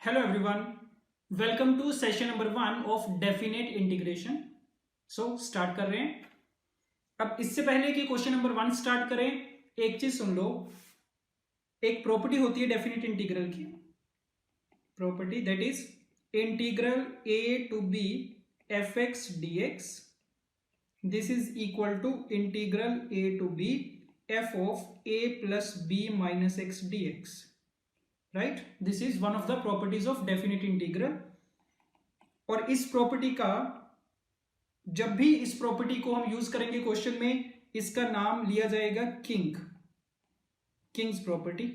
Hello everyone, welcome to session number 1 of definite integration. So start कर रहे हैं। अब इससे पहले कि क्वेश्चन नंबर 1 स्टार्ट करें, एक चीज सुन लो। एक प्रॉपर्टी होती है डेफिनेट इंटीग्रल की, property that is integral a to b fx dx this is equal to integral a to b f of a plus b minus x dx। Right, this is one of the properties of definite integral. और इस property का, जब भी इस property को हम use करेंगे question में, इसका नाम लिया जाएगा किंग्स प्रॉपर्टी।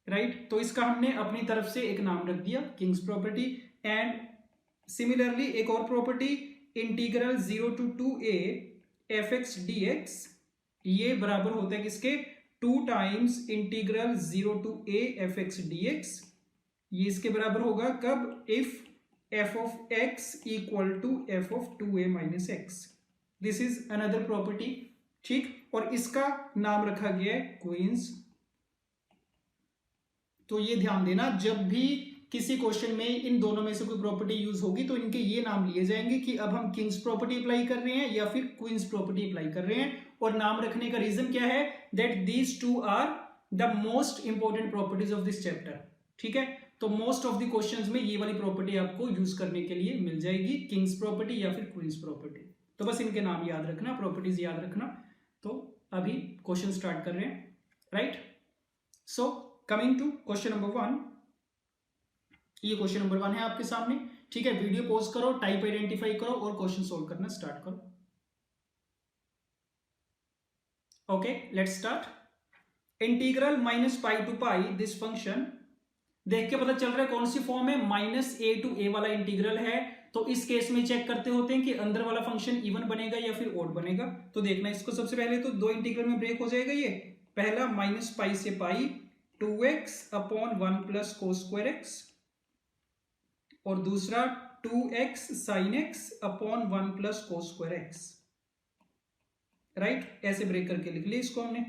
राइट, तो इसका हमने अपनी तरफ से एक नाम रख दिया, किंग्स प्रॉपर्टी। एंड सिमिलरली एक और property, integral 0 to 2a fx dx, ये बराबर होता है किसके, 2 times integral 0 to a fx dx। ये इसके बराबर होगा कब, if f of x equal to f of 2a minus x। This is another property. ठीक, और इसका नाम रखा गया है क्वींस। तो ये ध्यान देना, जब भी किसी क्वेश्चन में इन दोनों में से कोई प्रॉपर्टी यूज होगी तो इनके ये नाम लिए जाएंगे कि अब हम किंग्स प्रॉपर्टी अप्लाई कर रहे हैं या फिर क्वींस प्रॉपर्टी अप्लाई कर रहे हैं। और नाम रखने का रीजन क्या है, that these two are the most important properties of this chapter. ठीक है, तो मोस्ट ऑफ द क्वेश्चंस में ये वाली प्रॉपर्टी आपको यूज करने के लिए मिल जाएगी, किंग्स प्रॉपर्टी या फिर क्वींस प्रॉपर्टी। तो बस इनके नाम याद रखना, प्रॉपर्टीज याद रखना। तो अभी क्वेश्चन स्टार्ट कर रहे हैं। Right, so coming to question number 1। ये क्वेश्चन नंबर 1 है आपके सामने। ठीक है, वीडियो पॉज करो, टाइप आइडेंटिफाई करो और क्वेश्चन सोल्व करना स्टार्ट करो। Okay, let's start. Integral minus pi to pi this function, देख के पता चल रहा है कौन सी फॉर्म है, माइनस ए टू ए वाला इंटीग्रल है। तो इस केस में चेक करते होते हैं कि अंदर वाला फंक्शन इवन बनेगा या फिर ऑड बनेगा। तो देखना इसको, सबसे पहले तो दो इंटीग्रल में ब्रेक हो जाएगा। ये पहला माइनस पाई से पाई 2x upon 1 plus cos square x, और दूसरा 2x sine x upon 1 plus cos square x. Right, ऐसे ब्रेक करके लिख लिया इसको हमने।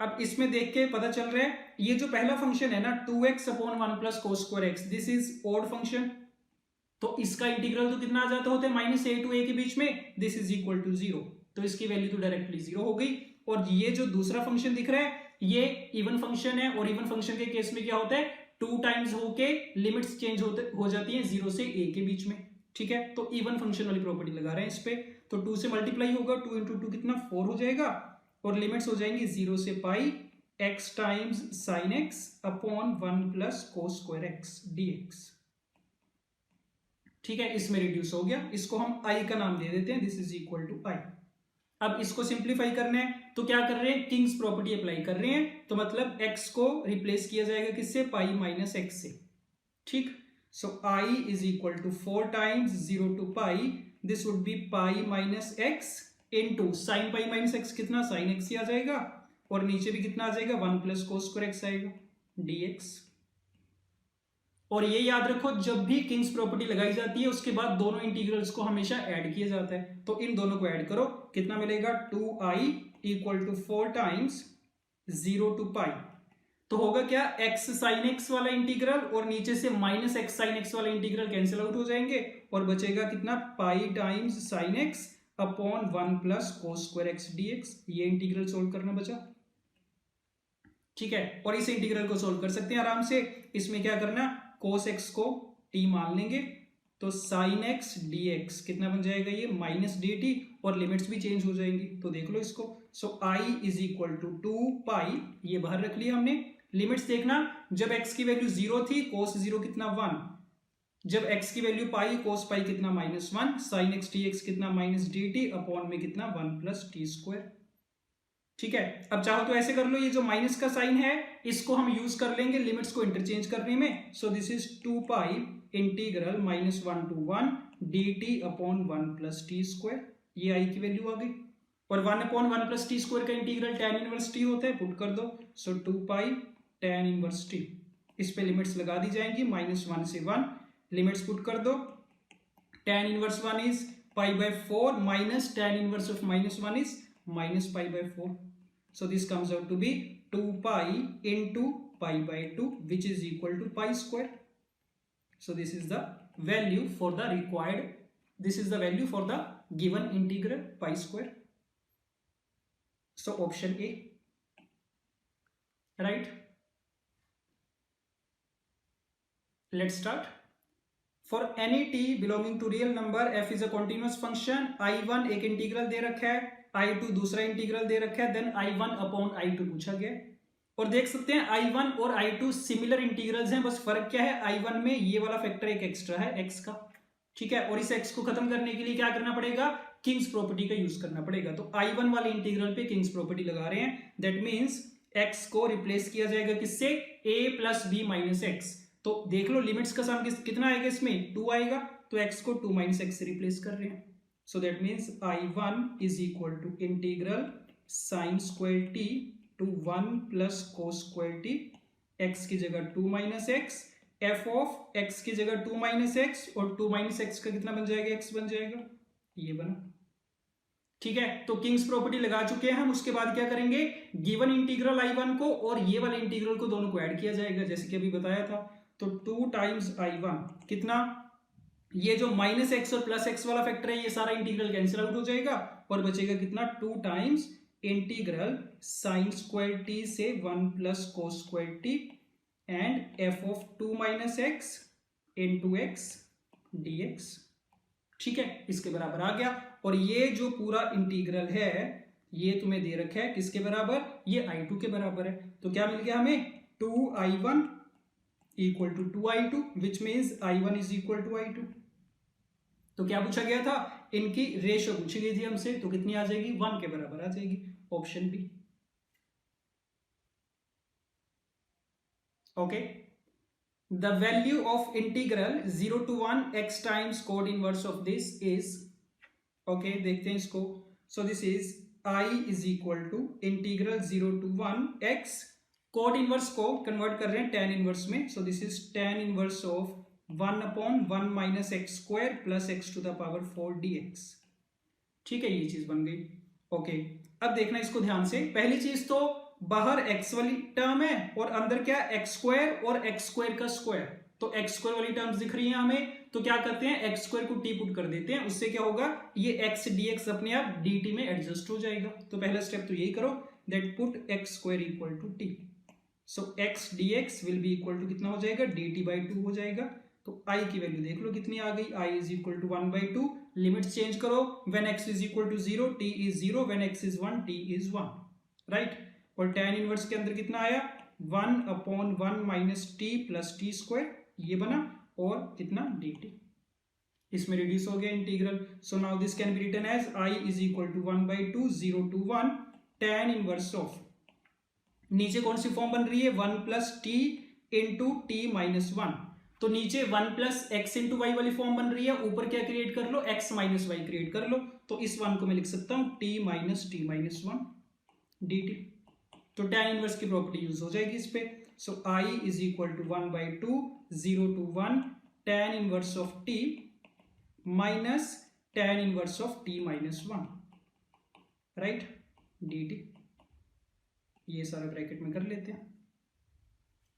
अब इसमें देख के पता चल रहा है ये जो पहला फंक्शन है ना 2x upon 1 plus cos square x, this is odd function. तो इसका इंटीग्रल तो कितना आ जाता होता है, माइनस ए टू ए के बीच में, दिस इज इक्वल टू 0। तो इसकी वैल्यू तो डायरेक्टली 0 हो गई। और ये जो दूसरा फंक्शन दिख रहा है ये इवन फंक्शन है, और इवन फंक्शन के केस में क्या होता है, 2 टाइम्स होके लिमिट्स चेंज हो जाती है 0 से a के बीच में। ठीक है, तो इवन फंक्शन वाली प्रॉपर्टी लगा रहे हैं इस पे। तो 2 से मल्टीप्लाई होगा, 2 इंटू 2 कितना 4 हो जाएगा, और लिमिट्स हो जाएंगी 0 से पाई x times sine x upon 1 plus cos square x dx। ठीक है, इसमें रिड्यूस हो गया, इसको हम i का नाम दे देते हैं, this is equal to i। अब इसको सिंप्लीफाई करना है तो क्या कर रहे हैं, किंग्स प्रॉपर्टी अप्लाई कर रहे हैं। तो मतलब x को रिप्लेस किया जाएगा किससे, पाई माइनस x से। ठीक, so i is equal to 4 times 0 to pi, this would be pi minus x into sine pi minus x, कितना साइन x ही आ जाएगा, और नीचे भी कितना आ जाएगा 1 प्लस कोस स्क्वायर एक्स आएगा dx। और ये याद रखो, जब भी किंग्स प्रॉपर्टी लगाई जाती है उसके बाद दोनों इंटीग्रल्स को हमेशा ऐड किया जाता है। तो इन दोनों को ऐड करो, कितना मिलेगा, 2i equal to 4 times 0 to pi. तो होगा क्या, x साइन x वाला इंटीग्रल और नीचे से माइनस x साइन x वाला इंटीग्रल कैंसिल आउट हो जाएंगे, और बचेगा कितना, pi times sine x upon 1 plus cos square x dx। ये इंटीग्रल सोल्व करना बचा। ठीक है, और इस इंटीग्रल को सोल्व कर सकते हैं आराम से। इसमें क्या करना, कोस एक्स को t मान लेंगे, तो साइन एक्स dx कितना बन जाएगा, ये माइनस dt, और लिमिट्स भी चेंज हो जाएंगी। तो देख लो इसको, सो i इज इक्वल टू 2 पाई, ये बाहर रख लिया हमने। लिमिट्स देखना, जब x की वैल्यू 0 थी, कोस 0 कितना 1, जब x की वैल्यू पाई, कोस पाई कितना -1, साइन एक्स dx कितना माइनस dt अपॉन में कितना 1 प्लस टी स्क्वायर। ठीक है, अब चाहो तो ऐसे कर लो, ये जो माइनस का साइन है इसको हम यूज कर लेंगे लिमिट्स को इंटरचेंज करने में। So this is 2 pi integral -1 to 1 dt upon 1 plus t square. ये i की वैल्यू आ गई, और 1 अपॉन 1 प्लस टी स्क्वायर का इंटीग्रल tan इनवर्स t होता है, पुट कर दो। सो 2 पाई tan इनवर्स t, इस पे लिमिट्स लगा दी जाएंगी, -1 से 1, लिमिट्स पुट कर दो। tan inverse 1 is pi by 4 minus tan inverse of -1 is minus pi by 4। So this comes out to be 2 pi into pi by 2 which is equal to pi square. So this is the value for the required, this is the value for the given integral pi square. So option A, right? Let's start. For any t belonging to real number f is a continuous function. I1 एक integral दे रखा है, I2 दूसरा integral दे रखा है, then I1 upon I2 पूछा गया. और देख सकते हैं I1 और I2 सिमिलर इंटीग्रल्स हैं, बस फर्क क्या है, I1 में ये वाला फैक्टर एक एक्स्ट्रा है x का, ठीक है. और इस x को खत्म करने के लिए क्या करना पड़ेगा, किंग्स प्रॉपर्टी का यूज करना पड़ेगा. तो I1 वाले इंटीग्रल पे किंग्स प्रॉपर्टी लगा रहे हैं. दैट मींस x को रिप्लेस किया जाएगा किससे, a plus b minus x. तो देख लो लिमिट्स का सम कितना आएगा, इसमें 2 आएगा, तो x को 2 माइनस एक्स से रिप्लेस कर रहे हैं. So that means I1 is equal to integral sine square t to 1 plus cos square t, x की जगह 2 minus x, f of x की जगह 2 माइनस एक्स, और 2 माइनस एक्स का कितना बन जाएगा, x बन जाएगा, ये बना. ठीक है, तो किंग्स प्रॉपर्टी लगा चुके हैं हम. उसके बाद क्या करेंगे, गिवन इंटीग्रल I1 को और ये वाले इंटीग्रल को दोनों को ऐड किया जाएगा, जैसे कि अभी बताया था. तो 2 टाइम्स I1 कितना, ये जो माइनस एक्स और प्लस एक्स वाला फैक्टर है ये सारा इंटीग्रल कैंसिल आउट हो जाएगा, और बचेगा कितना, 2 times integral sine square T से 1 plus cos square T and F of 2 minus x into x dx. ठीक है, इसके बराबर आ गया. और ये जो पूरा इंटीग्रल है ये तुम्हें दे रखा है किसके बराबर, ये I2 के बराबर है. तो क्या मिल गया हमें, 2I1 equal to 2I2 which means I1 is equal to I2. तो क्या पूछा गया था, इनकी रेशियो पूछी गई थी हमसे, तो कितनी आ जाएगी, 1 के बराबर आ जाएगी. Option B. Okay, the value of integral 0 to 1 x times cot inverse of this is, okay देखते हैं इसको. So this is I is equal to integral 0 to 1 x, cot inverse को कन्वर्ट कर रहे हैं tan इनवर्स में. So this is tan inverse of 1 upon 1 minus x square plus x to the power 4 dx. ठीक है, ये चीज बन गई. ओके, अब देखना इसको ध्यान से. पहली चीज तो बाहर x वाली टर्म है और अंदर क्या, एक्स स्क्वायर और एक्स स्क्वायर का स्क्वायर. तो एक्स स्क्वायर वाली टर्म्स दिख रही है हमें, तो क्या करते हैं, एक्स स्क्वायर को टी पुट कर देते हैं. उससे क्या होगा, ये x dx अपने आप dt में एडजस्ट हो जाएगा. तो पहला स्टेप तो यही करो, that put x square equal to t. सो x dx will be equal to कितना हो जाएगा, dt बाई 2 हो जाएगा. तो I की वैल्यू देख लो कितनी आ गई, I is equal to 1 by 2. Limit change करो, when x is equal to 0 t is 0, when x is 1 t is 1, right. और tan इनवर्स के अंदर कितना आया, 1 upon 1 minus t plus t square, ये बना, और कितना dt. इसमें रिड्यूस हो गया integral. So now this can be written as I is equal to 1 by 2 0 to 1 tan inverse of, नीचे कौन सी फॉर्म बन रही है, 1 plus T into T minus 1. तो नीचे 1 प्लस एक्स इंटू वाई वाली फॉर्म बन रही है, ऊपर क्या क्रिएट कर लो, x माइनस वाई क्रिएट कर लो. तो इस 1 को मैं लिख सकता हूं t minus t minus 1 dt. तो tan इनवर्स की प्रॉपर्टी यूज हो जाएगी इस पे. So I is equal to 1 by 2 0 to 1 tan inverse of t minus tan inverse of t minus 1, right, dt. ये सारा ब्रैकेट में कर लेते हैं.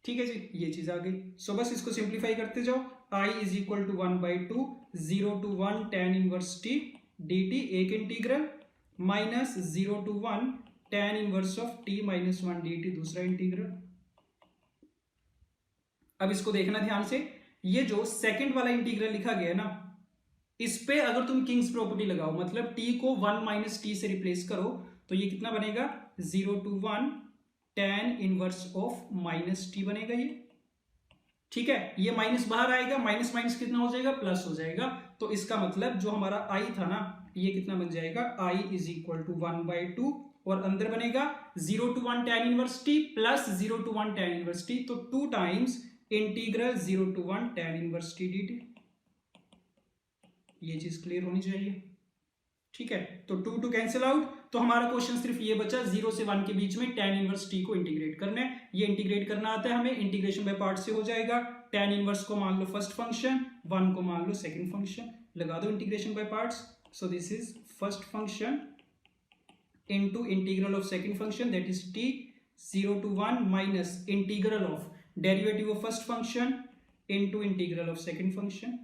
ठीक है जी, ये चीज आ गई. सो बस इसको सिंप्लीफाई करते जाओ. I is equal to 1 by 2 0 to 1 tan inverse t dt एक integral, minus 0 to 1 tan inverse of t minus 1 dt दूसरा इंटीग्रल. अब इसको देखना ध्यान से, ये जो सेकंड वाला इंटीग्रल लिखा गया है ना, इस पे अगर तुम किंग्स प्रॉपर्टी लगाओ, मतलब t को 1 माइनस टी से रिप्लेस करो, तो ये कितना बनेगा, 0 to 1 tan inverse of minus t बनेगा ये. ठीक है, ये माइनस बाहर आएगा, माइनस माइनस कितना हो जाएगा, प्लस हो जाएगा. तो इसका मतलब जो हमारा I था ना, ये कितना बन जाएगा, I is equal to 1 by 2, और अंदर बनेगा 0 to 1 tan inverse t plus 0 to 1 tan inverse t. तो 2 times integral 0 to 1 tan inverse t dt. ये चीज क्लियर होनी चाहिए. ठीक है, तो 2 टू कैंसिल आउट. तो हमारा क्वेश्चन सिर्फ ये बचा, 0 से 1 के बीच में tan इनवर्स t को इंटीग्रेट करना है. ये इंटीग्रेट करना आता है हमें, इंटीग्रेशन बाय पार्ट से हो जाएगा. tan इनवर्स को मान लो फर्स्ट फंक्शन, 1 को मान लो सेकंड फंक्शन, लगा दो integration by parts. So this is first function into integral of second function, that is t 0 to 1 minus integral of derivative of first function into integral of second function,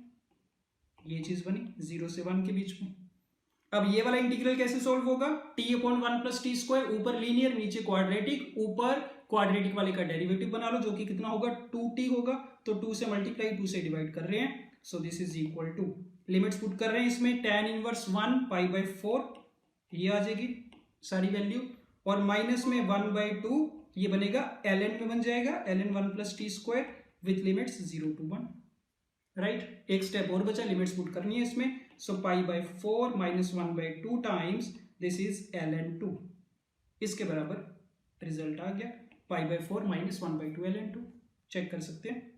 ये चीज बनी 0 से 1 के बीच में। अब ये वाला इंटीग्रल कैसे सोल्व होगा, t upon 1 plus t square, ऊपर लीनियर नीचे क्वाड्रेटिक, ऊपर क्वाड्रेटिक वाले का डेरिवेटिव बना लो जो कि कितना होगा 2t होगा, तो 2 से मल्टीप्लाई 2 से डिवाइड कर रहे हैं, सो this is equal to limits put कर रहे हैं इसमें tan इनवर्स 1 पाई बाई 4 ये आ जाएगी सारी वैल्यू, और माइनस में 1/2 ये बनेगा ln में बन जाएगा ln 1 plus t square with limits 0 to 1, right. एक स्टेप और बचा, लिमिट्स पुट करनी है इसमें, so pi by 4 minus 1/2 times this is ln 2, इसके बराबर रिजल्ट आ गया pi by 4 minus 1/2 ln 2, check कर सकते हैं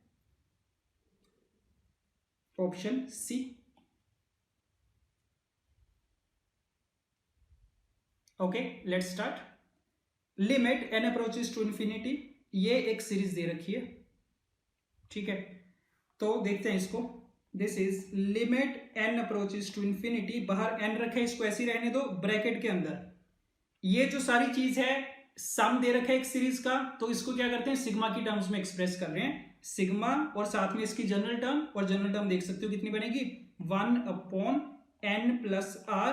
option C. Okay let's start. Limit n approaches to infinity, ये एक सीरीज दे रखी है, ठीक है, तो देखते हैं इसको। This is limit n approaches to infinity, बाहर n रखे इसको ऐसे ही रहने दो, ब्रैकेट के अंदर ये जो सारी चीज है सम दे रखा है एक सीरीज का, तो इसको क्या करते हैं सिग्मा की टर्म्स में एक्सप्रेस कर रहे हैं, सिग्मा और साथ में इसकी जनरल टर्म, और जनरल टर्म देख सकते हो कितनी बनेगी 1 अपॉन n प्लस r,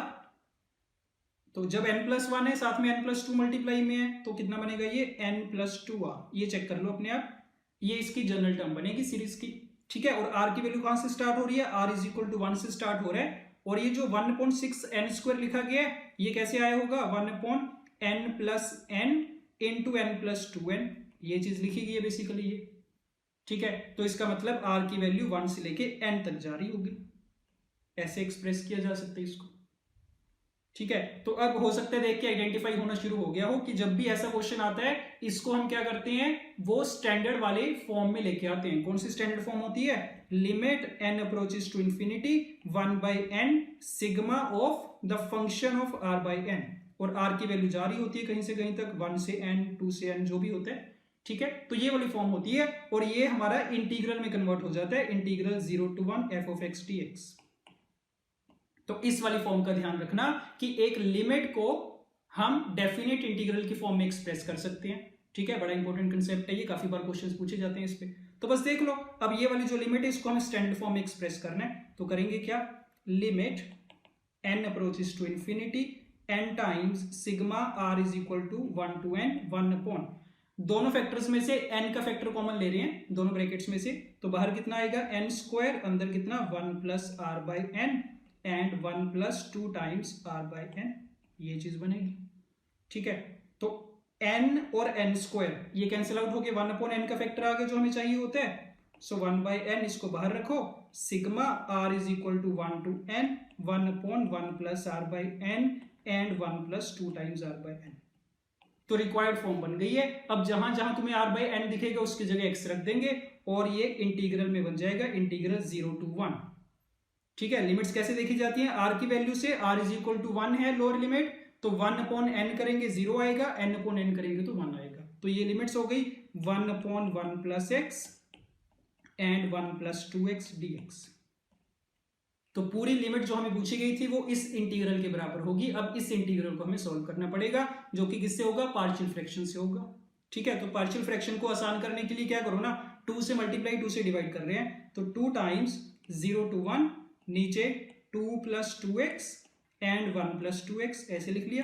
तो जब n प्लस 1 है साथ में n प्लस 2 मल्टीप्लाई में है तो कितना बनेगा ये n प्लस 2r, ये चेक कर लो अपने आप, ये इसकी जनरल टर्म बनेगी सीरीज की, ठीक है। और r की वैल्यू कहां से स्टार्ट हो रही है, r इज इक्वल टू 1 से स्टार्ट हो रहा है, और ये जो 1/6n² लिखा गया है ये कैसे आया होगा 1/n plus n into n plus 2n, ये चीज लिखी गई है बेसिकली ये, ठीक है। तो इसका मतलब r की वैल्यू 1 से लेके n तक जा रही होगी, ऐसे एक्सप्रेस किया जा सकता है इसको, ठीक है। तो अब हो सकता है देख के आइडेंटिफाई होना शुरू हो गया हो कि जब भी ऐसा क्वेश्चन आता है इसको हम क्या करते हैं वो स्टैंडर्ड वाले फॉर्म में लेके आते हैं। कौन सी स्टैंडर्ड फॉर्म होती है, limit n approaches to infinity 1/n sigma of the function of r by n, और r की वैल्यू जारी होती है कहीं से कहीं तक 1 से n 2 से n जो भी होता है, ठीक है। तो ये वाली फॉर्म होती है, और ये हमारा इंटीग्रल में कन्वर्ट हो जाता है, integral 0 to 1 f of x dx। तो इस वाली फॉर्म का ध्यान रखना कि एक लिमिट को हम डेफिनेट इंटीग्रल की फॉर्म में एक्सप्रेस कर सकते हैं, ठीक है। बड़ा इंपॉर्टेंट कंसेप्ट है ये, काफी बार क्वेश्चंस पूछे जाते हैं इस पे, तो बस देख लो। अब ये वाली जो लिमिट है इसको हमें स्टैंडर्ड फॉर्म में एक्सप्रेस करना है, तो करेंगे क्या, limit n approaches to infinity n times sigma r is equal to 1 to n 1 upon, दोनों फैक्टर्स में से n का फैक्टर कॉमन ले रहे हैं दोनों ब्रैकेट्स में से, तो बाहर कितना आएगा n स्क्वायर, अंदर कितना 1 plus r by n and 1 plus 2 times r by n, ये चीज बनेगी, ठीक है। तो n और n स्क्वायर ये कैंसिल आउट होके 1 अपॉन n का फैक्टर आ गया जो हमें चाहिए होता है, सो 1 बाई n इसको बाहर रखो, sigma r is equal to 1 to n 1 upon 1 plus r by n and 1 plus 2 times r by n, तो रिक्वायर्ड फॉर्म बन गई है। अब जहां जहां तुम्हें r बाई n दिखेगा उसकी जगह x रख देंगे, और ये इंटीग्रल में बन जाएगा इंटीग्रल 0 to 1, ठीक है। लिमिट्स कैसे देखी जाती हैं, r की वैल्यू से, r इज इक्वल टू 1 है लोअर लिमिट, तो 1 अपॉन n करेंगे 0 आएगा, n अपॉन n करेंगे तो 1 आएगा, तो ये लिमिट्स हो गई 1 upon 1 plus x and 1 plus 2x dx। तो पूरी लिमिट जो हमें पूछी गई थी वो इस इंटीग्रल के बराबर होगी। अब इस इंटीग्रल को हमें सॉल्व करना पड़ेगा, जो कि किससे होगा, पार्शियल फ्रैक्शन से होगा, ठीक है। तो पार्शियल फ्रैक्शन को आसान करने के लिए क्या करो ना, 2 से मल्टीप्लाई 2 से डिवाइड कर रहे हैं, तो 2 टाइम्स 0 to 1 नीचे 2 plus 2x and 1 plus 2x ऐसे लिख लिया।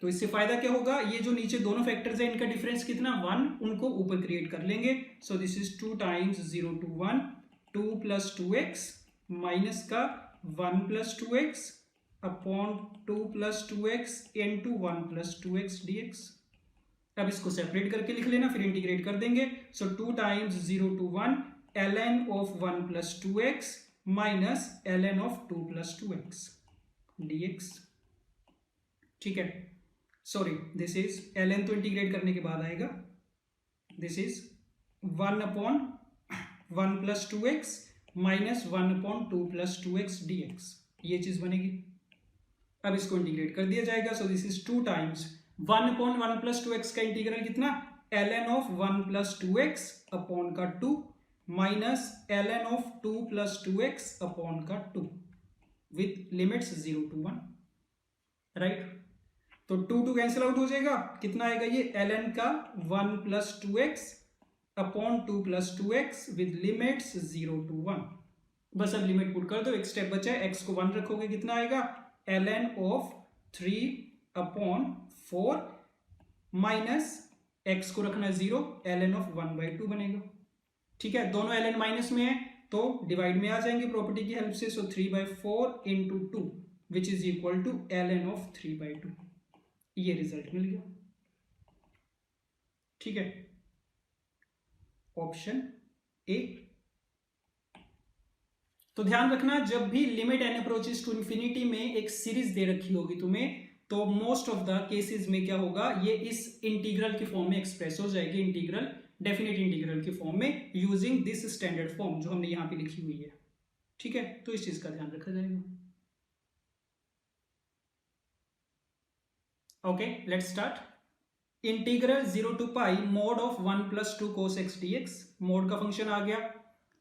तो इससे फायदा क्या होगा, ये जो नीचे दोनों फैक्टर्स है इनका डिफरेंस कितना 1, उनको ऊपर क्रिएट कर लेंगे, सो this is 2 times 0 to 1 2 plus 2x minus का 1 plus 2x upon 2 plus 2x into 1 plus 2x dx। अब इसको सेपरेट करके लिख लेना, फिर इंटीग्रेट कर देंगे, सो 2 times 0 to 1 ln of 1 plus 2x minus ln of 2 plus 2x dx, ठीक है। सॉरी दिस इज ln तो इंटीग्रेट करने के बाद आएगा, this is 1 upon 1 plus 2x minus 1 upon 2 plus 2x dx, ये चीज बनेगी। अब इसको इंटीग्रेट कर दिया जाएगा, so this is 2 times 1 upon 1 plus 2x का इंटीग्रल कितना, ln of 1 plus 2x upon का 2 minus ln of 2 plus 2x upon का 2 विथ लिमिट्स 0 to 1, राइट। तो 2 कैंसिल आउट हो जाएगा, कितना आएगा ये ln का 1 + 2x upon 2 + 2x with limits 0 to 1। बस अब लिमिट पुट कर दो, एक स्टेप बचा है, x को 1 रखोगे कितना आएगा ln of 3/4 माइनस x को रखना 0, ln of 1/2 बनेगा। ठीक है, दोनों ln माइनस में है तो डिवाइड में आ जाएंगे प्रॉपर्टी की हेल्प से। So 3/4 × 2 which is equal to ln of 3/2। ये रिजल्ट मिल गया। ठीक है, ऑप्शन ए। तो ध्यान रखना, जब भी limit n approaches to infinity में एक सीरीज दे रखी होगी तुम्हें, तो मोस्ट ऑफ द केसेस में क्या होगा, ये इस इंटीग्रल के फॉर्म में एक्सप्रेस हो जाएगी, इंटीग्रल, डेफिनेट इंटीग्रल के फॉर्म में, यूजिंग दिस स्टैंडर्ड फॉर्म जो हमने यहां पे लिखी हुई है। ठीक है, तो इस चीज का ध्यान रखा जाएगा। Okay, let's start. Integral 0 to pi mod of 1 + 2 cos x dx, mode का फंक्शन आ गया।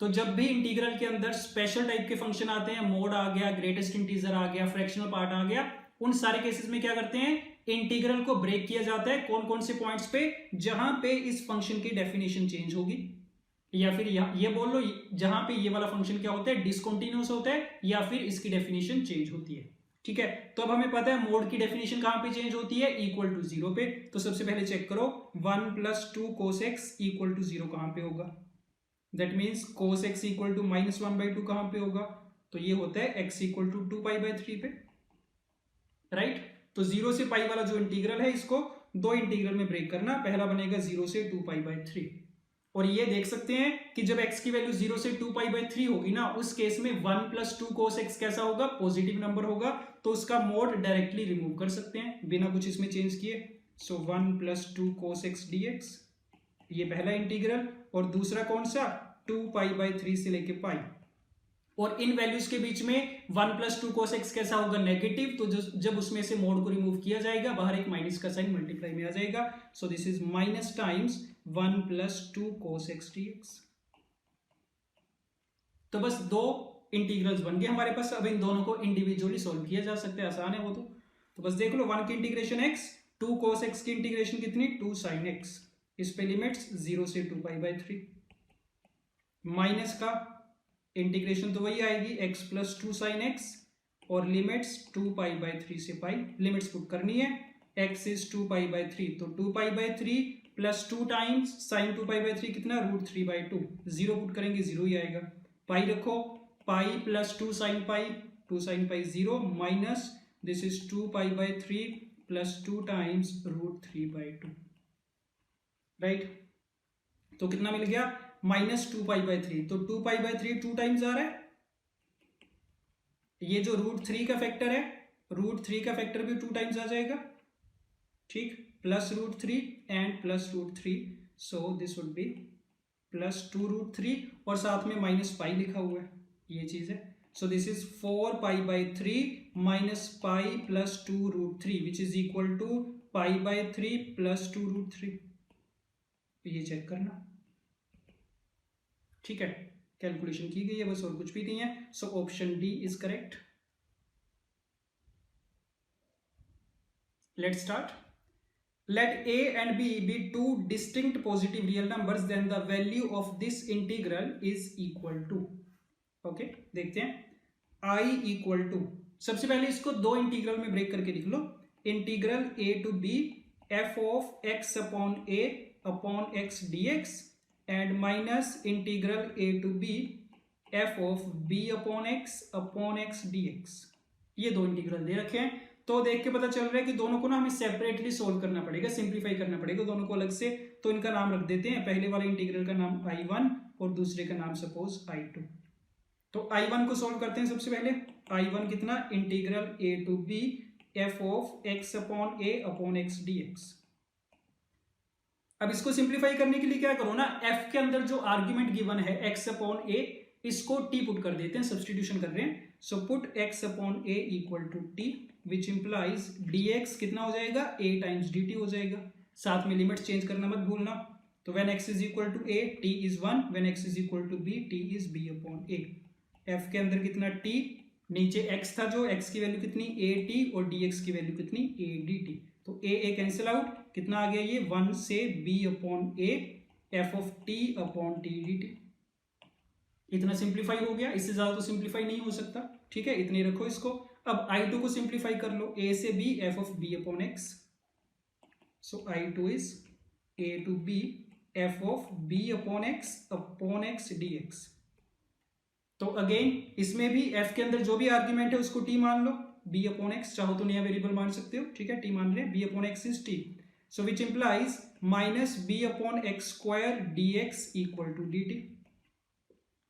तो जब भी इंटीग्रल के अंदर स्पेशल टाइप के फंक्शन आते हैं, मोड आ गया, ग्रेटेस्ट इंटीजर आ गया, फ्रैक्शनल पार्ट आ गया, उन सारे केसेस में क्या करते हैं, इंटीग्रल को ब्रेक किया जाता है। कौन कौन से पॉइंट्स पे, जहां पे इस फंक्शन की डेफिनेशन चेंज होगी, या फिर ये बोल लो जहां पे ये वाला फंक्शन क्या होता है, डिसकंटिन्यूअस होता है, या फिर इसकी डेफिनेशन चेंज होती है। ठीक है, तो अब हमें पता है मोड की डेफिनेशन कहां पे चेंज होती है, इक्वल टू 0 पे। तो सबसे पहले चेक करो 1 + 2 cos x इक्वल टू 0 कहां पे होगा, that means cos x equal to -1/2 कहां पे होगा, तो ये होता है x इक्वल टू 2π/3 पे, राइट। तो 0 से पाई वाला जो इंटीग्रल है, इसको दो इंटीग्रल में ब्रेक करना, पहला बनेगा 0 से 2π/3, और ये देख सकते हैं कि जब x की वैल्यू 0 से 2π/3 होगी ना, उस केस में 1 + 2 cos x कैसा होगा, पॉजिटिव नंबर होगा, तो उसका मोड डायरेक्टली रिमूव कर सकते हैं बिना कुछ इसमें चेंज किए। सो 1 + 2 cos x dx, ये पहला इंटीग्रल, और दूसरा कौन सा, 2π/3 से लेके पाई, और इन वैल्यूज के बीच में 1 + 2 cos x कैसा होगा, नेगेटिव, तो जब उसमें से मोड को रिमूव किया जाएगा, बाहर एक माइनस का साइन मल्टीप्लाई में आ जाएगा। So this is minus times 1 + 2 cos x dx। तो बस दो इंटीग्रल्स बन गए हमारे पास। अब इन दोनों को इंडिविजुअली सॉल्व किया जा सकता है, आसान है वो तो बस देख लो, 1 की इंटीग्रेशन x, 2 cos x की इंटीग्रेशन कितनी, 2 sin x, इस पे लिमिट्स 0 से 2π/3, माइनस का इंटीग्रेशन तो वही आएगी x + 2 sin x, और लिमिट्स 2π/3 से पाई, लिमिट्स पुट करनी है, x इज 2π/3, तो 2π/3 + 2 टाइम्स sin 2π/3 कितना, √3/2, 0 पुट करेंगे 0 ही आएगा, पाई रखो, pi + 2 sin pi, 2 sin pi 0, minus this is 2π/3 + 2 times √3/2, right. तो कितना मिल गया, -2π/3, तो 2π/3 2 टाइम्स आ रहा है, ये जो √3 का फैक्टर है, √3 का फैक्टर भी 2 टाइम्स आ जाएगा, ठीक, +√3 and +√3, so this would B +2√3, और साथ में -π लिखा हुआ है, ये चीज है। So this is 4π/3 - π + 2√3 which is equal to π/3 + 2√3, ये चेक करना। ठीक है, कैलकुलेशन की गई है बस, और कुछ भी नहीं है। So option D is correct. Let's start. Let a and b be two distinct positive real numbers, then the value of this integral is equal to, okay, देखते हैं, I इक्वल टू, सबसे पहले इसको दो इंटीग्रल में break करके लिख लो, integral a to b f of x upon a upon x dx and minus integral a to b f of b upon x dx। ये दो इंटीग्रल दे रखे हैं, तो देख के पता चल रहा है कि दोनों को ना हमें सेपरेटली सोल्व करना पड़ेगा, सिंप्लीफाई करना पड़ेगा दोनों को अलग से। तो इनका नाम रख देते हैं, पहले वाले इंटीग्रल का नाम I1 और दूसरे का नाम सपोज I2। तो I1 को सोल्व करते हैं सबसे पहले, I1 कितना, integral a to b f of x upon a upon x dx। अब इसको सिंप्लीफाई करने के लिए क्या करो ना, f के अंदर जो आर्ग्यूमेंट गिवन है x अपॉन a, इसको t पुट कर देते हैं, सब्स्टिट्यूशन कर रहे हैं। So put x upon a equal to t which implies dx कितना हो जाएगा, a टाइम्स dt हो जाएगा, साथ में लिमिट चेंज करना मत भूलना। तो when x is equal to a t is 1, when x is equal to b t is b upon a। f के अंदर कितना t, नीचे x था जो, x की वैल्यू कितनी a t, और dx की वैल्यू कितनी a dt। तो ए कैंसिल आउट, कितना आ गया ये 1 से b upon A F of T upon T D T. इतना सिंप्लीफाई हो गया, इससे ज्यादा तो सिंप्लीफाई नहीं हो सकता, ठीक है, इतने रखो इसको। अब I2 को सिंप्लीफाई कर लो, a से b f of b upon x, so I2 is a to b f of b upon x d x. तो अगेन इसमें भी f के अंदर जो भी आर्ग्यूमेंट है उसको t मान लो, b अपॉन एक्स, चाहो तो नया वेरिएबल मान सकते हो, ठीक है, t मान रहे हैं, b upon x is t, so which implies minus b upon x square d x equal to d t.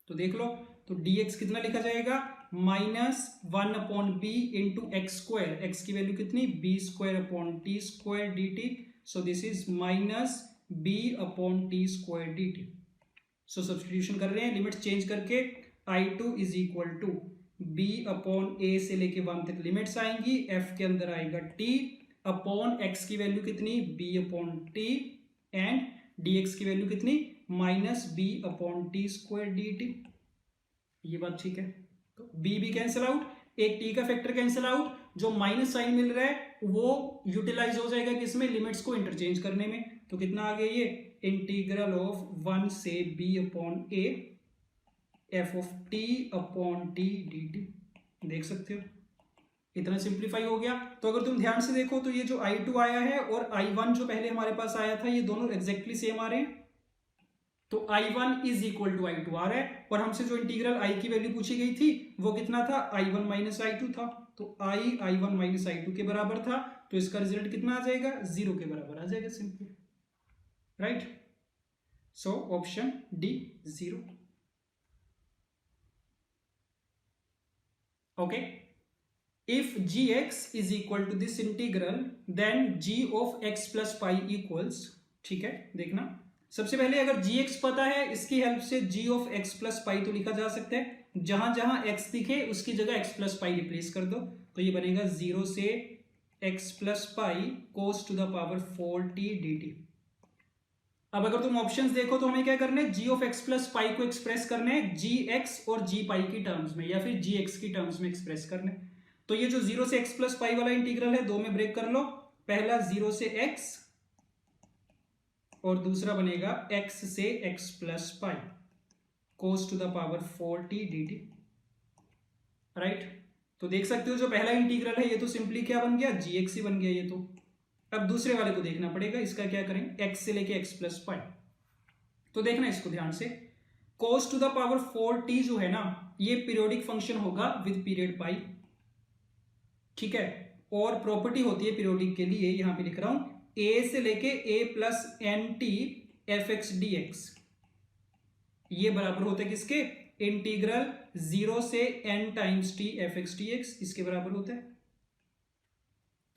तो देख लो, तो dx कितना लिखा जाएगा, minus 1 upon b into x square, x की वैल्यू कितनी b square upon t square d t, so this is minus b upon t square d t. सो सब्सटीट्यूशन कर रहे हैं, लिमिट चेंज करके I2 is equal to be upon ए से लेके 1 तक लिमिट्स आएंगी, f के अंदर आएगा t अपॉन x की वैल्यू कितनी b upon t and dx की वैल्यू कितनी minus b upon t square d t. ये बात ठीक है, तो b भी कैंसिल आउट, एक t का फैक्टर कैंसिल आउट, जो माइनस साइन मिल रहा है वो यूटिलाइज हो जाएगा किसमें, लिमिट्स को इंटरचेंज करने में। तो कितना आ गया ये इंटीग्रल ऑफ 1 से b upon A F of T upon T D T. देख सकते हो इतना सिंप्लीफाई हो गया। तो अगर तुम ध्यान से देखो तो ये जो I2 आया है और I1 जो पहले हमारे पास आया था, ये दोनों एग्जैक्टली सेम आ रहे हैं। तो I1 is equal to I2 आ रहा है, और हमसे जो इंटीग्रल I की वैल्यू पूछी गई थी वो कितना था, I1 माइनस I2 था, तो I1 माइनस I2 के बराबर था, तो इसका रिजल्ट कितना आ जाएगा, 0 के बराबर आ जाएगा simply, right. So option D 0। Okay, if gx is equal to this integral then g of x plus pi equals, ठीक है, देखना सबसे पहले अगर gx पता है, इसकी हेल्प से g of x plus pi तो लिखा जा सकता है, जहां जहां x दिखे उसकी जगह x plus pi रिप्लेस कर दो, तो ये बनेगा 0 से x plus pi cos to the power 4t dt। अब अगर तुम ऑप्शंस देखो तो हमें क्या करना है, g of x plus pi को एक्सप्रेस करना है gx और g pi की टर्म्स में, या फिर gx की टर्म्स में एक्सप्रेस करना है। तो ये जो 0 से x प्लस पाई वाला इंटीग्रल है, दो में ब्रेक कर लो, पहला 0 से x और दूसरा बनेगा x से x plus pi cos to the power 4t dt, right. तो देख सकते हो जो पहला इंटीग्रल है ये तो सिंपली क्या बन गया, gx ही बन गया ये तो। अब दूसरे वाले को देखना पड़ेगा, इसका क्या करें, x से लेके x प्लस पाई। तो देखना इसको ध्यान से, कोस टू द पावर 4t जो है ना, ये पीरियोडिक फंक्शन होगा विद पीरियड पाई, ठीक है, और प्रॉपर्टी होती है पीरियोडिक के लिए, यहां पे लिख रहा हूं, a से लेके a plus n t f x d x, ये बराबर होता है किसके, इंटीग्रल 0 से n times t f x d x, इसके बराबर होता है।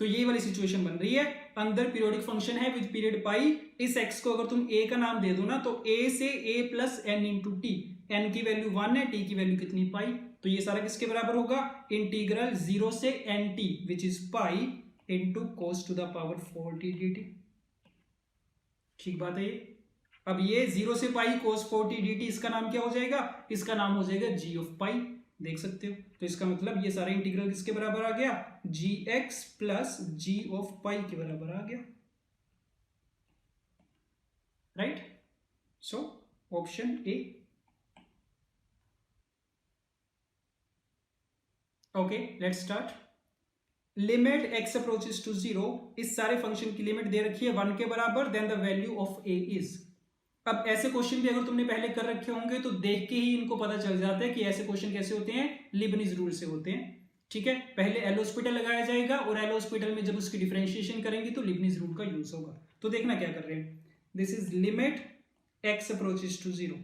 तो ये वाली सिचुएशन बन रही है, अंदर पीरियोडिक फंक्शन है विद पीरियड पाई, इस x को अगर तुम a का नाम दे दो ना, तो a से a plus n into t, n की वैल्यू 1 है, t की वैल्यू कितनी पाई, तो ये सारा किसके बराबर होगा, इंटीग्रल 0 से n t which is pi into cos to the power 4t dt। ठीक बात है ये। अब ये 0 से पाई कोस 4t dt, इसका नाम क्या हो जाएगा, इसका नाम हो जाएगा g ऑफ पाई, देख सकते हो। तो इसका मतलब ये सारा इंटीग्रल किसके बराबर आ गया, gx plus g of pi के बराबर आ गया, right. So option A. Okay, let's start. Limit x approaches to 0, इस सारे फंक्शन की लिमिट दे रखी है 1 के बराबर, then the value of a is. अब ऐसे क्वेश्चन भी अगर तुमने पहले कर रखे होंगे तो देख के ही इनको पता चल जाता है कि ऐसे क्वेश्चन कैसे होते हैं, लिबनिज रूल से होते हैं, ठीक है। पहले एल हॉस्पिटल लगाया जाएगा और एल हॉस्पिटल में जब उसकी डिफरेंशिएशन करेंगे तो लिबनिज रूल का यूज होगा। तो देखना क्या कर रहे हैं, this is limit x approaches to 0,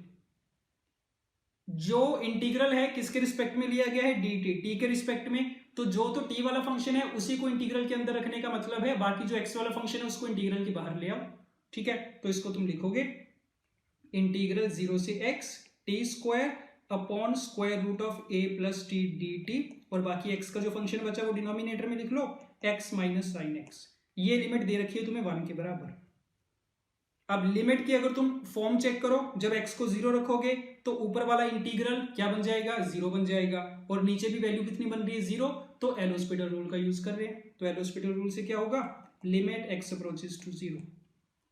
जो इंटीग्रल है किसके रिस्पेक्ट में लिया गया है, dt, t के रिस्पेक्ट में, तो जो तो t वाला फंक्शन है उसी को इंटीग्रल के अंदर रखने का मतलब है, बाकी जो x वाला फंक्शन है उसको इंटीग्रल के बाहर ले आओ, ठीक है। तो इसको तुम लिखोगे इंटीग्रल 0 से x t square upon square root of a plus t dt, और बाकी x का जो फंक्शन बचा वो डिनोमिनेटर में लिख लो, x माइनस साइन x। ये लिमिट दे रखी है तुम्हें 1 के बराबर। अब लिमिट की अगर तुम फॉर्म चेक करो, जब x को 0 रखोगे तो ऊपर वाला इंटीग्रल क्या बन जाएगा, 0 बन जाएगा, और नीचे भी वैल्यू कितनी बन रही है, 0, तो एल हॉस्पिटल रूल का यूज कर रहे हैं। तो एल हॉस्पिटल रूल से क्या होगा, लिमिट x अप्रोचेस टू 0।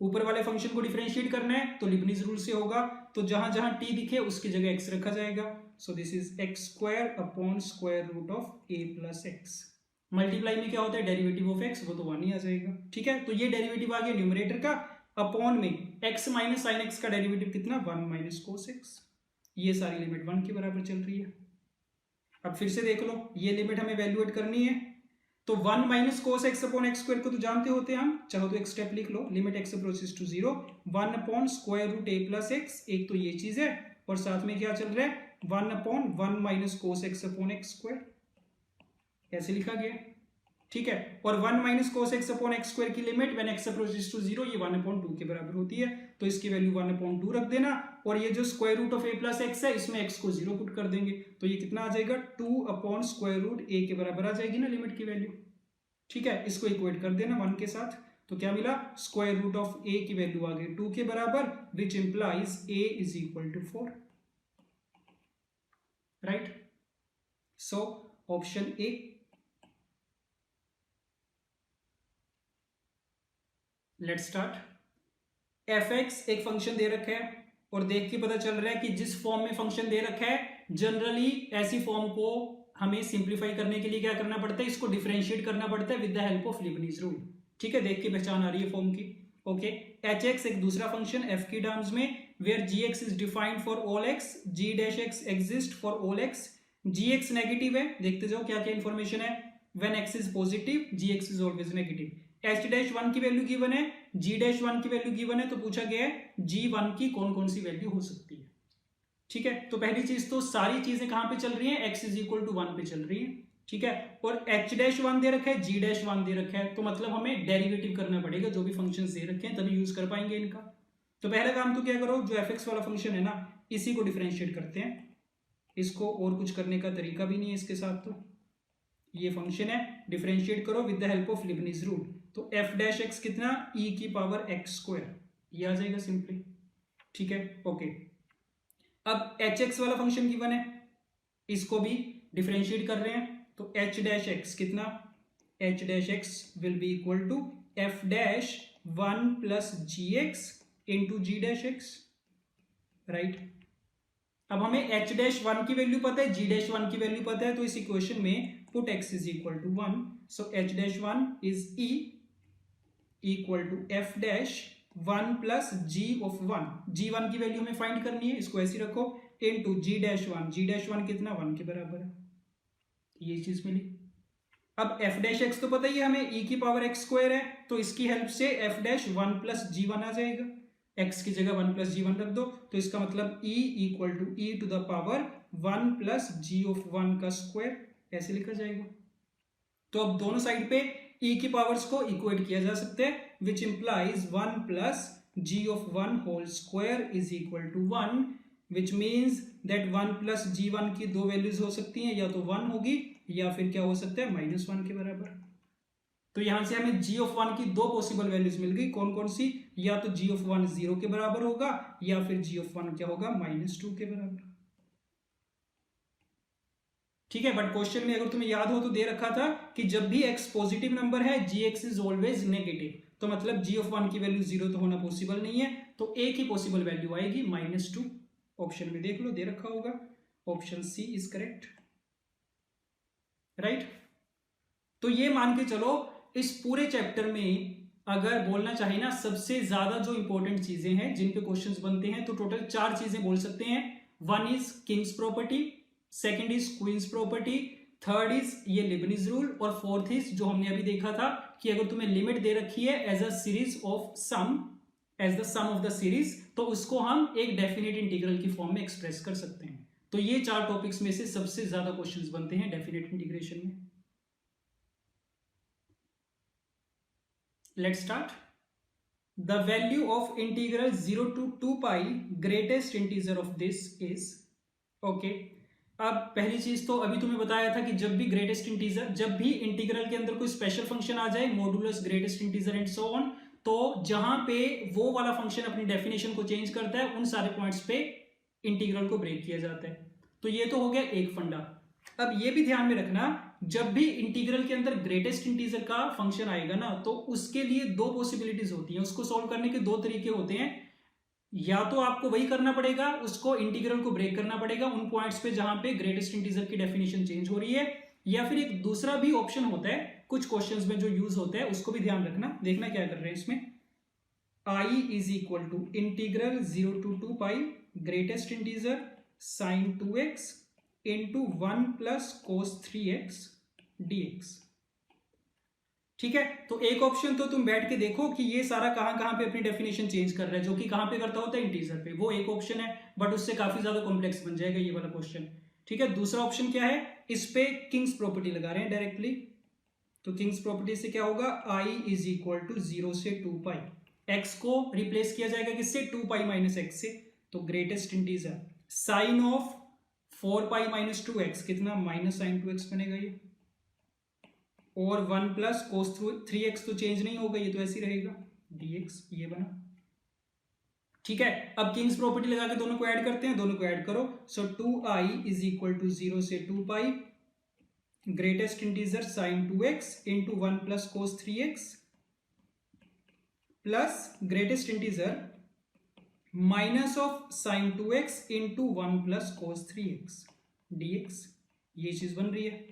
ऊपर वाले फंक्शन को डिफरेंशिएट करना है तो लिबनिज रूल से होगा, तो जहां जहां t दिखे उसकी जगह x रखा जाएगा। So this is x square upon square root of a plus x. Multiply में क्या होता है, डेरिवेटिव ऑफ x, वो तो 1 ही आ जाएगा। ठीक है, तो ये डेरिवेटिव आ गया न्यूमरेटर का, अपॉन में x माइनस साइन एक्स का डेरिवेटिव कितना, 1 माइनस कोस एक्स। ये सारी लिमिट 1 के बराबर चल रही है। अब फिर से देख लो, ये लिमिट हमें वैल्यूएट करनी है, तो 1 minus cos x upon x square को तो जानते होते हैं हम, चाहो तो एक स्टेप लिख लो, limit x approaches to 0 1 upon square root a plus x. एक तो ये चीज है, और साथ में क्या चल रहा है, 1 upon 1 minus cos x upon x square, ऐसे लिखा गया। ठीक है, और 1 minus cos x upon x square की limit when x approaches to 0 ये 1 अपॉन 2 के बराबर होती है, तो इसकी वैल्यू 1 अपॉन 2 रख देना, और ये जो square root of a plus x है इसमें x को 0 पुट कर देंगे, तो ये कितना आ जाएगा, 2 अपॉन स्क्वायर रूट a के बराबर आ जाएगी ना लिमिट की वैल्यू। ठीक है, इसको इक्वेट कर देना 1 के साथ, तो क्या मिला, स्क्वायर रूट ऑफ a की वैल्यू आ गई 2 के बराबर, which implies a is equal to 4। Right, so option A. Let's start. fx एक फंक्शन दे रखा है, और देख के पता चल रहा है कि जिस फॉर्म में फंक्शन दे रखा है, जनरली ऐसी फॉर्म को हमें सिंप्लीफाई करने के लिए क्या करना पड़ता है, इसको डिफरेंशिएट करना पड़ता है with the help of Leibniz rule. ठीक है, देख के पहचान आ रही है फॉर्म की। ओके, hx एक दूसरा फंक्शन f की टर्म्स में, where gx is defined for all x, g dash x exist for all x। gx negative है, देखते जाओ क्या क्या इंफॉर्मेशन है, when x is positive gx is always negative. h dash 1 की वैल्यू गिवन है, g डैश 1 की value given है, तो पूछा गया है g1 की कौन कौन सी वैल्यू हो सकती है। ठीक है, तो पहली चीज तो सारी चीजें कहां पे चल रही हैं, x इज इक्वल टू 1 पे चल रही है। ठीक है, और h डैश 1 दे रखा है, g डैश 1 दे रखा है, तो मतलब हमें डेरिवेटिव करना पड़ेगा, जो भी फंक्शंस दे रखे हैं तभी यूज कर पाएंगे इनका। तो पहला काम तो क्या करो, जो fx वाला फंक्शन है ना, इसी को डिफरेंशिएट करते हैं, इसको और कुछ करने का तरीका भी नहीं है इसके साथ। तो ये फंक्शन है, डिफरेंशिएट करो with the help of Leibniz rule, तो f डैश x कितना, e की पावर x स्क्वायर, ये आ जाएगा सिंपली। ठीक है, ओके। अब hx वाला फंक्शन गिवन है, इसको भी डिफरेंशिएट कर रहे हैं, तो h डैश x कितना, h dash x will be equal to f dash 1 plus gx into g dash x। Right, अब हमें h डैश 1 की वैल्यू पता है, g डैश 1 की वैल्यू पता है, तो इस इक्वेशन में put x is equal to 1, so h dash 1 is e equal to f dash 1 plus g of 1, g1 की वैल्यू हमें फाइंड करनी है, इसको ऐसे रखो, into g dash 1, g dash 1 कितना, 1 के बराबर है, ये चीज मिली। अब f डैश x तो पता ही है हमें, e की पावर x स्क्वायर है, तो इसकी हेल्प से f डैश 1 प्लस g1 आ जाएगा, x की जगह 1 प्लस जी1 रख दो, तो इसका मतलब e equal to e to the power 1 plus g of 1 का स्क्वायर, ऐसे लिखा जाएगा। तो अब दोनों साइड पे e की पावर्स को इक्वेट किया जा सकता है, which implies 1 plus g of 1 whole square is equal to 1, which means that 1 plus जी1 की दो वैल्यूज हो सकती हैं, या तो 1 होगी या फिर क्या हो सकता है, -1 के बराबर। तो यहां से हमें g ऑफ 1 की दो पॉसिबल वैल्यूज मिल गई, कौन कौन सी, या तो g ऑफ 1 0 के बराबर होगा, या फिर g ऑफ 1 क्या होगा, -2 के बराबर। ठीक है, बट क्वेश्चन में अगर तुम्हें याद हो तो दे रखा था कि जब भी x पॉजिटिव नंबर है gx इज ऑलवेज नेगेटिव, तो मतलब g ऑफ 1 की वैल्यू 0 तो होना पॉसिबल नहीं है, तो एक ही पॉसिबल वैल्यू आएगी, -2। ऑप्शन में देख लो, दे रखा होगा, option C is correct. Right, तो ये मान के चलो इस पूरे चैप्टर में अगर बोलना चाहे ना, सबसे ज्यादा जो इंपॉर्टेंट चीजें हैं जिन पे क्वेश्चंस बनते हैं, तो टोटल 4 चीजें बोल सकते हैं। 1 is king's property, second is queen's property, third is ये लीबनिज रूल, और फोर्थ इज जो हमने अभी देखा था कि अगर तुम्हें लिमिट दे रखी है as a series of sum, as the sum of the series, तो उसको हम एक डेफिनेट इंटीग्रल की फॉर्म में एक्सप्रेस कर सकते हैं। तो ये 4 टॉपिक्स में से सबसे ज्यादा क्वेश्चंस बनते हैं डेफिनेट इंटीग्रेशन में। Let's start. The value of integral 0 to 2 pi greatest integer of this is, okay, अब पहली चीज तो अभी तुम्हें बताया था कि जब भी ग्रेटेस्ट इंटीजर, जब भी इंटीग्रल के अंदर कोई स्पेशल फंक्शन आ जाए, modulus greatest integer and so on, तो जहां पे वो वाला फंक्शन अपनी डेफिनेशन को चेंज करता है, उन सारे पॉइंट्स पे इंटीग्रल को ब्रेक किया जाता है। तो ये तो हो गया एक फंडा। अब ये भी ध्यान में रखना, जब भी इंटीग्रल के अंदर ग्रेटेस्ट इंटीजर का फंक्शन आएगा ना, तो उसके लिए दो पॉसिबिलिटीज होती हैं। उसको सॉल्व करने के दो तरीके होते हैं। या तो आपको वही करना पड़ेगा, उसको इंटीग्रल को ब्रेक करना पड़ेगा उन पॉइंट्स पे जहां पे ग्रेटेस्ट इंटीजर की डेफिनेशन चेंज हो रही है, या फिर एक दूसरा भी ऑप्शन होता है कुछ क्वेश्चंस में जो यूज होता है, उसको भी ध्यान रखना। देखना क्या कर रहे हैं इसमें, I is equal to integral 0 to 2 pi greatest integer sine 2x into 1 plus cos 3x dx। ठीक है, तो एक ऑप्शन तो तुम बैठ के देखो कि ये सारा कहां कहां पे अपनी डेफिनेशन चेंज कर रहा है, जो कि कहां पे करता होता है, इंटीजर पे। वो एक ऑप्शन है, बट उससे काफी ज्यादा कॉम्प्लेक्स बन जाएगा ये वाला क्वेश्चन। ठीक है, दूसरा ऑप्शन क्या है, इस पे किंग्स प्रॉपर्टी लगा रहे हैं डायरेक्टली। तो किंग्स प्रॉपर्टी से क्या होगा, आई इज इक्वल टू 0 से 2 पाई, एक्स को रिप्लेस किया जाएगा किससे, 2 पाई माइनस एक्स से। तो greatest integer sine of 4 pi minus 2x कितना, माइनस साइन 2x बनेगा ये, और 1 प्लस कोस 3x तो चेंज नहीं होगा, ये तो ऐसे ही रहेगा dx, ये बना। ठीक है, अब किंग्स प्रॉपर्टी लगा के दोनों को ऐड करते हैं, दोनों को ऐड करो। So 2i is equal to 0 से 2 pi greatest integer sine 2x into 1 plus cos 3x plus greatest integer minus of sine 2x into 1 plus cos 3x dx। ये चीज बन रही है।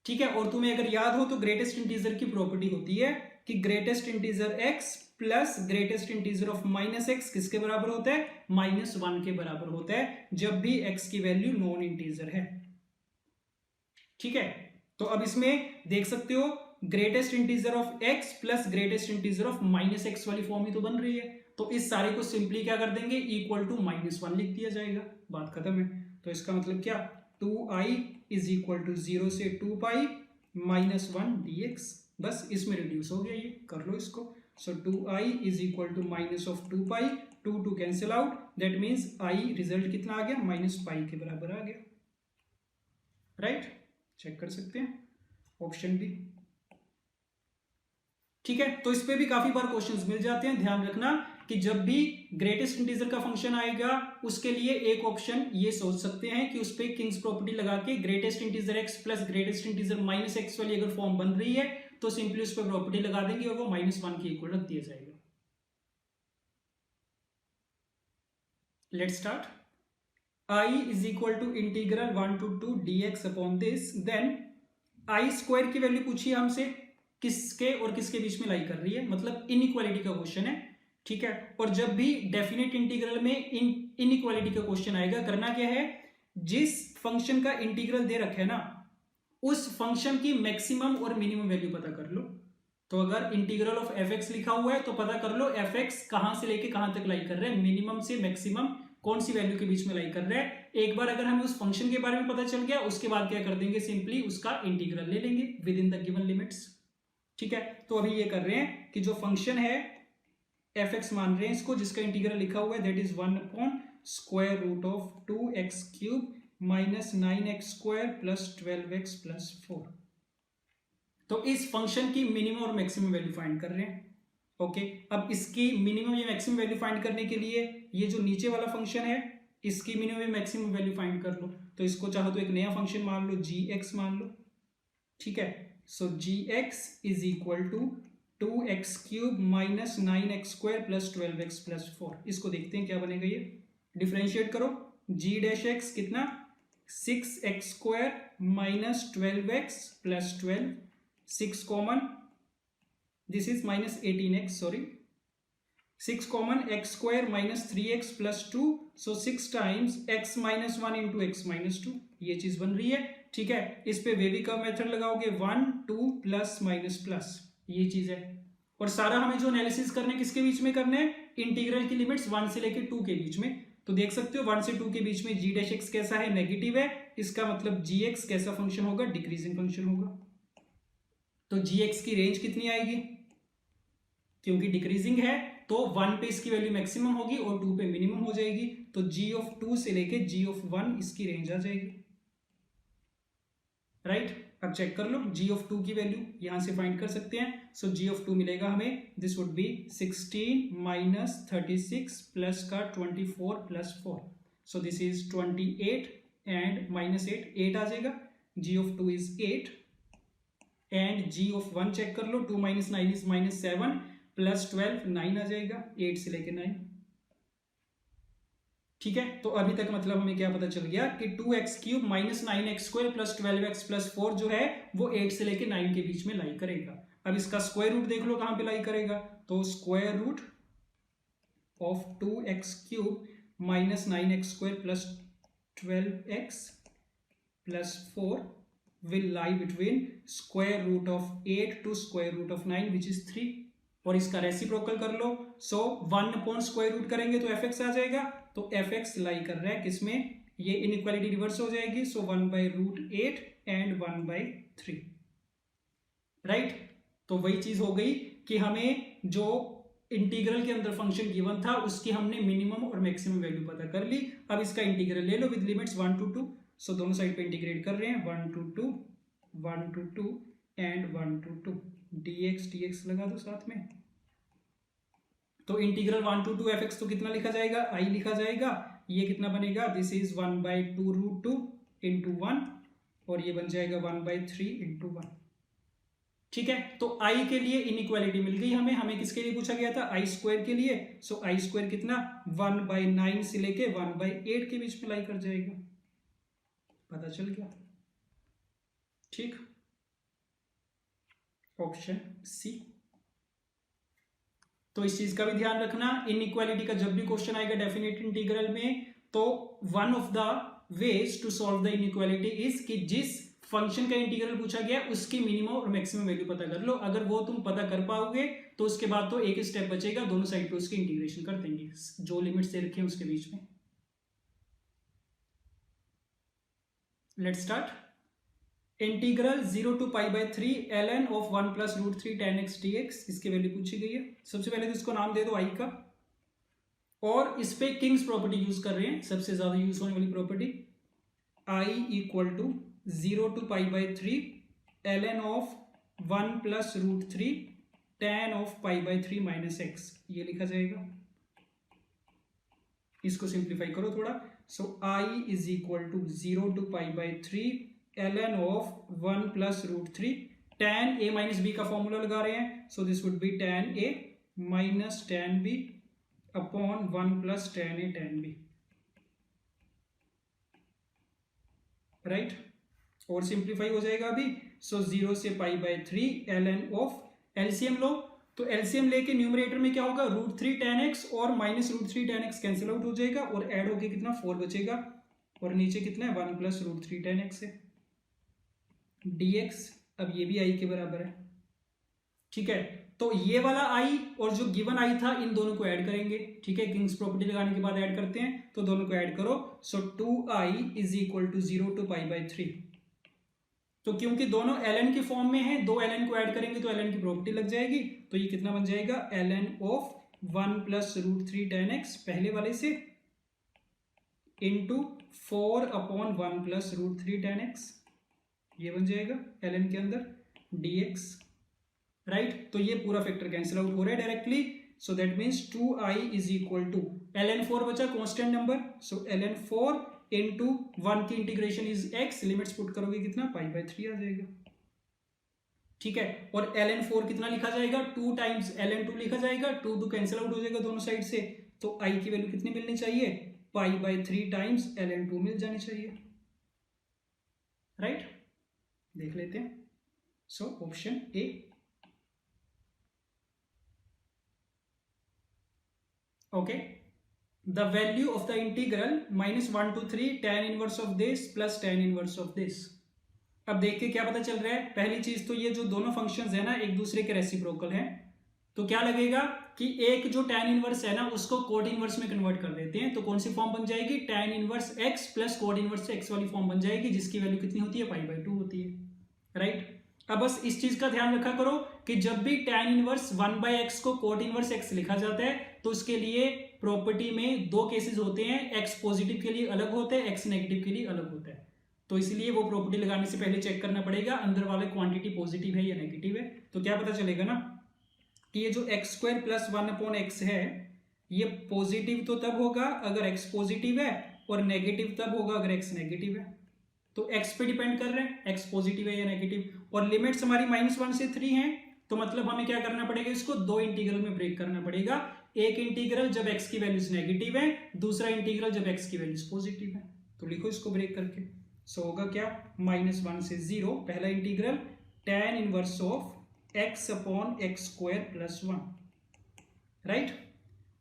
ठीक है, और तुम्हें अगर याद हो तो ग्रेटेस्ट इंटीजर की प्रॉपर्टी होती है कि greatest integer x plus greatest integer of minus x किसके बराबर होता है, -1 के बराबर होता है, जब भी x की वैल्यू नॉन इंटीजर है। ठीक है, तो अब इसमें देख सकते हो greatest integer of x plus greatest integer of minus x वाली फॉर्म ही तो बन रही है। तो इस सारे को सिंपली क्या कर देंगे, इक्वल टू -1 लिख दिया जाएगा, बात खत्म है। तो इसका मतलब क्या, 2i इज इक्वल टू 0 से 2 पाई -1 dx। बस इसमें रिड्यूस हो गया, ये कर लो इसको। So 2i is equal to minus of 2 pi, 2 cancel out, that means i result कितना आ गया, -पाई के बराबर आ गया। राइट, चेक कर सकते हैं ऑप्शन बी। ठीक है, तो इस पे भी काफी बार क्वेश्चंस मिल जाते हैं। ध्यान रखना कि जब भी ग्रेटेस्ट इंटीजर का फंक्शन आएगा, उसके लिए एक ऑप्शन ये सोच सकते हैं कि उस पे किंग्स प्रॉपर्टी लगा के greatest integer x plus greatest integer minus x वाली अगर फॉर्म बन रही है, तो सिंपली उस पे प्रॉपर्टी लगा देंगे और वो -1 के इक्वल रख दिया जाएगा। Let's start. i is equal to integral 1 to 2 dx upon this, then i square की वैल्यू पूछिए हमसे, किसके और किसके बीच में लाई कर रही है, मतलब इनइक्वालिटी का क्वेश्चन है। ठीक है, और जब भी डेफिनेट इंटीग्रल में इनइक्वालिटी का क्वेश्चन आएगा, करना क्या है, जिस फंक्शन का इंटीग्रल दे रखा है ना, उस फंक्शन की मैक्सिमम और मिनिमम वैल्यू पता कर लो। तो अगर इंटीग्रल ऑफ fx लिखा हुआ है तो पता कर लो fx कहां से लेके कहां तक लाई कर रहा है, मिनिमम से मैक्सिमम कौन सी वैल्यू के बीच में लाई कर रहा है। एक बार अगर हमें उस फंक्शन के बारे में पता चल गया, उसके बाद क्या कर देंगे, सिंपली उसका इंटीग्रल ले लेंगे with in the given limits. ठीक है, तो अभी ये कर रहे हैं कि जो फंक्शन है fx मान रहे हैं इसको, जिसका इंटीग्रल लिखा हुआ है that is 1 upon square root of 2x cube minus 9x square plus 12x plus 4। तो इस फंक्शन की मिनिमम और मैक्सिमम वैल्यू फाइंड कर रहे हैं। ओके, अब इसकी मिनिमम या मैक्सिमम वैल्यू फाइंड करने के लिए ये जो नीचे वाला फंक्शन है, इसकी मिनिमम या मैक्सिमम वैल्यू फाइंड कर लो। तो इसको चाहो तो एक नया फंक्शन मान लो, gx मान लो। ठीक है, so gx is equal to 2x cube minus 9x square plus 12x plus 4। इसको देखते हैं क्या बनेगा, ये डिफरेंशिएट करो, g डैश x कितना, 6x square minus 12x plus 12, 6 common, this is minus 18x, sorry, 6 common, x square minus 3x plus 2, so 6 times x minus 1 into x minus 2, ये चीज बन रही है। ठीक है, इस पे वेवी का मेथड लगाओगे, 1 2 प्लस माइनस प्लस, ये चीज है। और सारा हमें जो एनालिसिस करने किसके बीच में करने हैं, इंटीग्रल की लिमिट्स 1 से लेकर 2 के बीच में। तो देख सकते हो 1 से 2 के बीच में g डैश x कैसा है, नेगेटिव है, इसका मतलब gx कैसा फंक्शन होगा, डिक्रीजिंग फंक्शन होगा। तो gx की रेंज कितनी आएगी, क्योंकि डिक्रीजिंग है तो 1 पे इसकी वैल्यू मैक्सिमम होगी और 2 पे मिनिमम हो जाएगी। तो g ऑफ 2 से लेके g ऑफ 1 इसकी रेंज आ जाएगी। राइट, अब चेक कर लो, g ऑफ 2 की वैल्यू यहां से फाइंड कर सकते हैं। सो g ऑफ 2 मिलेगा हमें, this would be 16 minus 36 plus का 24 plus 4, so this is 28 and minus 8 आ जाएगा। g of 2 इज 8 एंड g of 1 चेक कर लो, 2 माइनस 9 इज माइनस 7 प्लस 12 9 आ जाएगा, 8 से लेके 9। ठीक है, तो अभी तक मतलब हमें क्या पता चल गया कि 2x³ minus 9x² plus 12x plus 4 जो है वो 8 से लेके 9 के बीच में लाई करेगा। अब इसका स्क्वायर रूट देख लो कहां पे लाई करेगा, तो square root of 2x³ minus 9x² plus 12x plus 4 will lie between square root of 8 to square root of 9 which is 3, और इसका रेसिप्रोकल कर लो, सो 1 अपॉन स्क्वायर रूट करेंगे तो fx आ जाएगा, तो fx लाई कर रहा है किसमें, ये इनइक्वालिटी रिवर्स हो जाएगी, सो 1/√8 एंड 1/3, राइट। तो वही चीज हो गई कि हमें जो इंटीग्रल के अंदर फंक्शन गिवन था उसकी हमने मिनिमम और मैक्सिमम वैल्यू पता कर ली। अब इसका इंटीग्रल ले लो विद लिमिट्स 1 to 2, सो दोनों साइड पे इंटीग्रेट कर रहे हैं, 1 to 2 1 to 2 and 1 to 2, dx लगा दो साथ में, तो इंटीग्रल 1 to 2 fx तो कितना लिखा जाएगा, i लिखा जाएगा, ये कितना बनेगा, दिस इज 1/2√2 इंटू 1, और ये बन जाएगा 1/3 इंटू 1। ठीक है, तो i के लिए इनइक्वालिटी मिल गई हमें किसके लिए पूछा गया था, i² के लिए, सो i² कितना 1/9 से लेके 1/8 के बीच में लाई कर जाएगा, पता चल गया। ठीक, ऑप्शन सी। तो इस चीज का भी ध्यान रखना, इनइक्वालिटी का जब भी क्वेश्चन आएगा डेफिनेट इंटीग्रल में, तो one of the ways to solve the inequality is कि जिस फंक्शन का इंटीग्रल पूछा गया उसकी मिनिमम और मैक्सिमम वैल्यू पता कर लो। अगर वो तुम पता कर पाओगे तो उसके बाद तो एक स्टेप बचेगा, दोनों साइड पे उसकी इंटीग्रेशन कर देंगे जो लिमिट्स दे रखे हैं उसके बीच में। Let's start. Integral 0 to π/3 ln of 1 plus √3 tan x dx, इसकी वैल्यू पूछी गई है। सबसे पहले तो इसको नाम दे दो i का, और इस पे किंग्स प्रॉपर्टी यूज कर रहे हैं, सबसे ज्यादा यूज होने वाली property, i equal to 0 to π/3 ln of 1 plus √3 tan of π/3 minus x, ये लिखा जाएगा। इसको सिंप्लीफाई करो थोड़ा, so i is equal to 0 to π/3 ln of 1 plus √3 tan a minus b का फॉर्मूला लगा रहे हैं, सो this would B tan a minus tan b upon 1 plus tan a tan b, right. और सिंप्लीफाई हो जाएगा अभी, सो 0 से π/3 ln ऑफ एलसीएम लो, तो एलसीएम लेके न्यूमरेटर में क्या होगा, √3 tan x और minus √3 tan x cancel out हो जाएगा, और ऐड होके कितना 4 बचेगा, और नीचे कितना है 1 प्लस √3 tan x है dx, अब ये भी i के बराबर है। ठीक है, तो ये वाला i और जो गिवन i था इन दोनों को ऐड करेंगे। ठीक है, किंग्स प्रॉपर्टी लगाने के बाद ऐड करते हैं, तो दोनों को ऐड करो, so 2i is equal to 0 to π/3, तो क्योंकि दोनों ln के फॉर्म में है, दो ln को ऐड करेंगे तो ln की प्रॉपर्टी लग जाएगी, तो ये कितना बन जाएगा ln of 1 plus √3 tan x पहले वाले से into 4 upon 1 plus √3 tan x, ये बन जाएगा ln के अंदर dx, राइट। तो ये पूरा फैक्टर कैंसिल आउट हो रहा है directly, so that means 2i is equal to ln 4 बचा constant number, so ln 4 into 1 की integration is x, limits put करोगे कितना π/3 आ जाएगा। ठीक है, और ln 4 कितना लिखा जाएगा, 2 टाइम्स ln 2 लिखा जाएगा, 2 कैंसिल आउट हो जाएगा दोनों साइड से, तो i की वैल्यू कितनी मिलनी चाहिए, π/3 टाइम्स ln 2 मिल जानी चाहिए, राइट। देख लेते हैं, सो option A. Okay, the value of the integral -1 to 3 tan inverse of this plus tan inverse of this. अब देख के क्या पता चल रहा है, पहली चीज तो ये जो दोनों फंक्शंस है ना एक दूसरे के रेसिप्रोकल हैं, तो क्या लगेगा कि एक जो tan इनवर्स है ना उसको कोट इनवर्स में कन्वर्ट कर देते हैं, तो कौन सी फॉर्म बन जाएगी, tan inverse x plus cot inverse x वाली फॉर्म बन जाएगी, जिसकी वैल्यू कितनी होती है π/2 होती है, राइट। अब बस इस चीज का ध्यान रखा करो कि जब भी tan इनवर्स 1/x को कोट इनवर्स x लिखा जाता है तो उसके लिए प्रॉपर्टी में दो केसेस होते हैं, x पॉजिटिव के लिए अलग होता है, x नेगेटिव के लिए अलग होता है, तो इसलिए वो प्रॉपर्टी लगाने से पहले चेक करना पड़ेगा अंदर वाले क्वांटिटी पॉजिटिव है या नेगेटिव है, तो क्या पता चलेगा ना कि ये जो x² प्लस 1/x है ये पॉजिटिव तो तब होगा अगर x पॉजिटिव है, और नेगेटिव तब होगा अगर x नेगेटिव है, तो एक्स पे डिपेंड कर रहे हैं, एक्स पॉजिटिव है या नेगेटिव, और लिमिट्स हमारी -1 से 3 हैं, तो मतलब हमें क्या करना पड़ेगा, इसको दो इंटीग्रल में ब्रेक करना पड़ेगा। एक इंटीग्रल जब एक्स की वैल्यूज नेगेटिव है, दूसरा इंटीग्रल जब एक्स की वैल्यूज पॉजिटिव है। तो लिखो इसको ब्रेक करके, सो होगा क्या, -1 से 0 पहला integral tan inverse of x upon x square plus 1, right.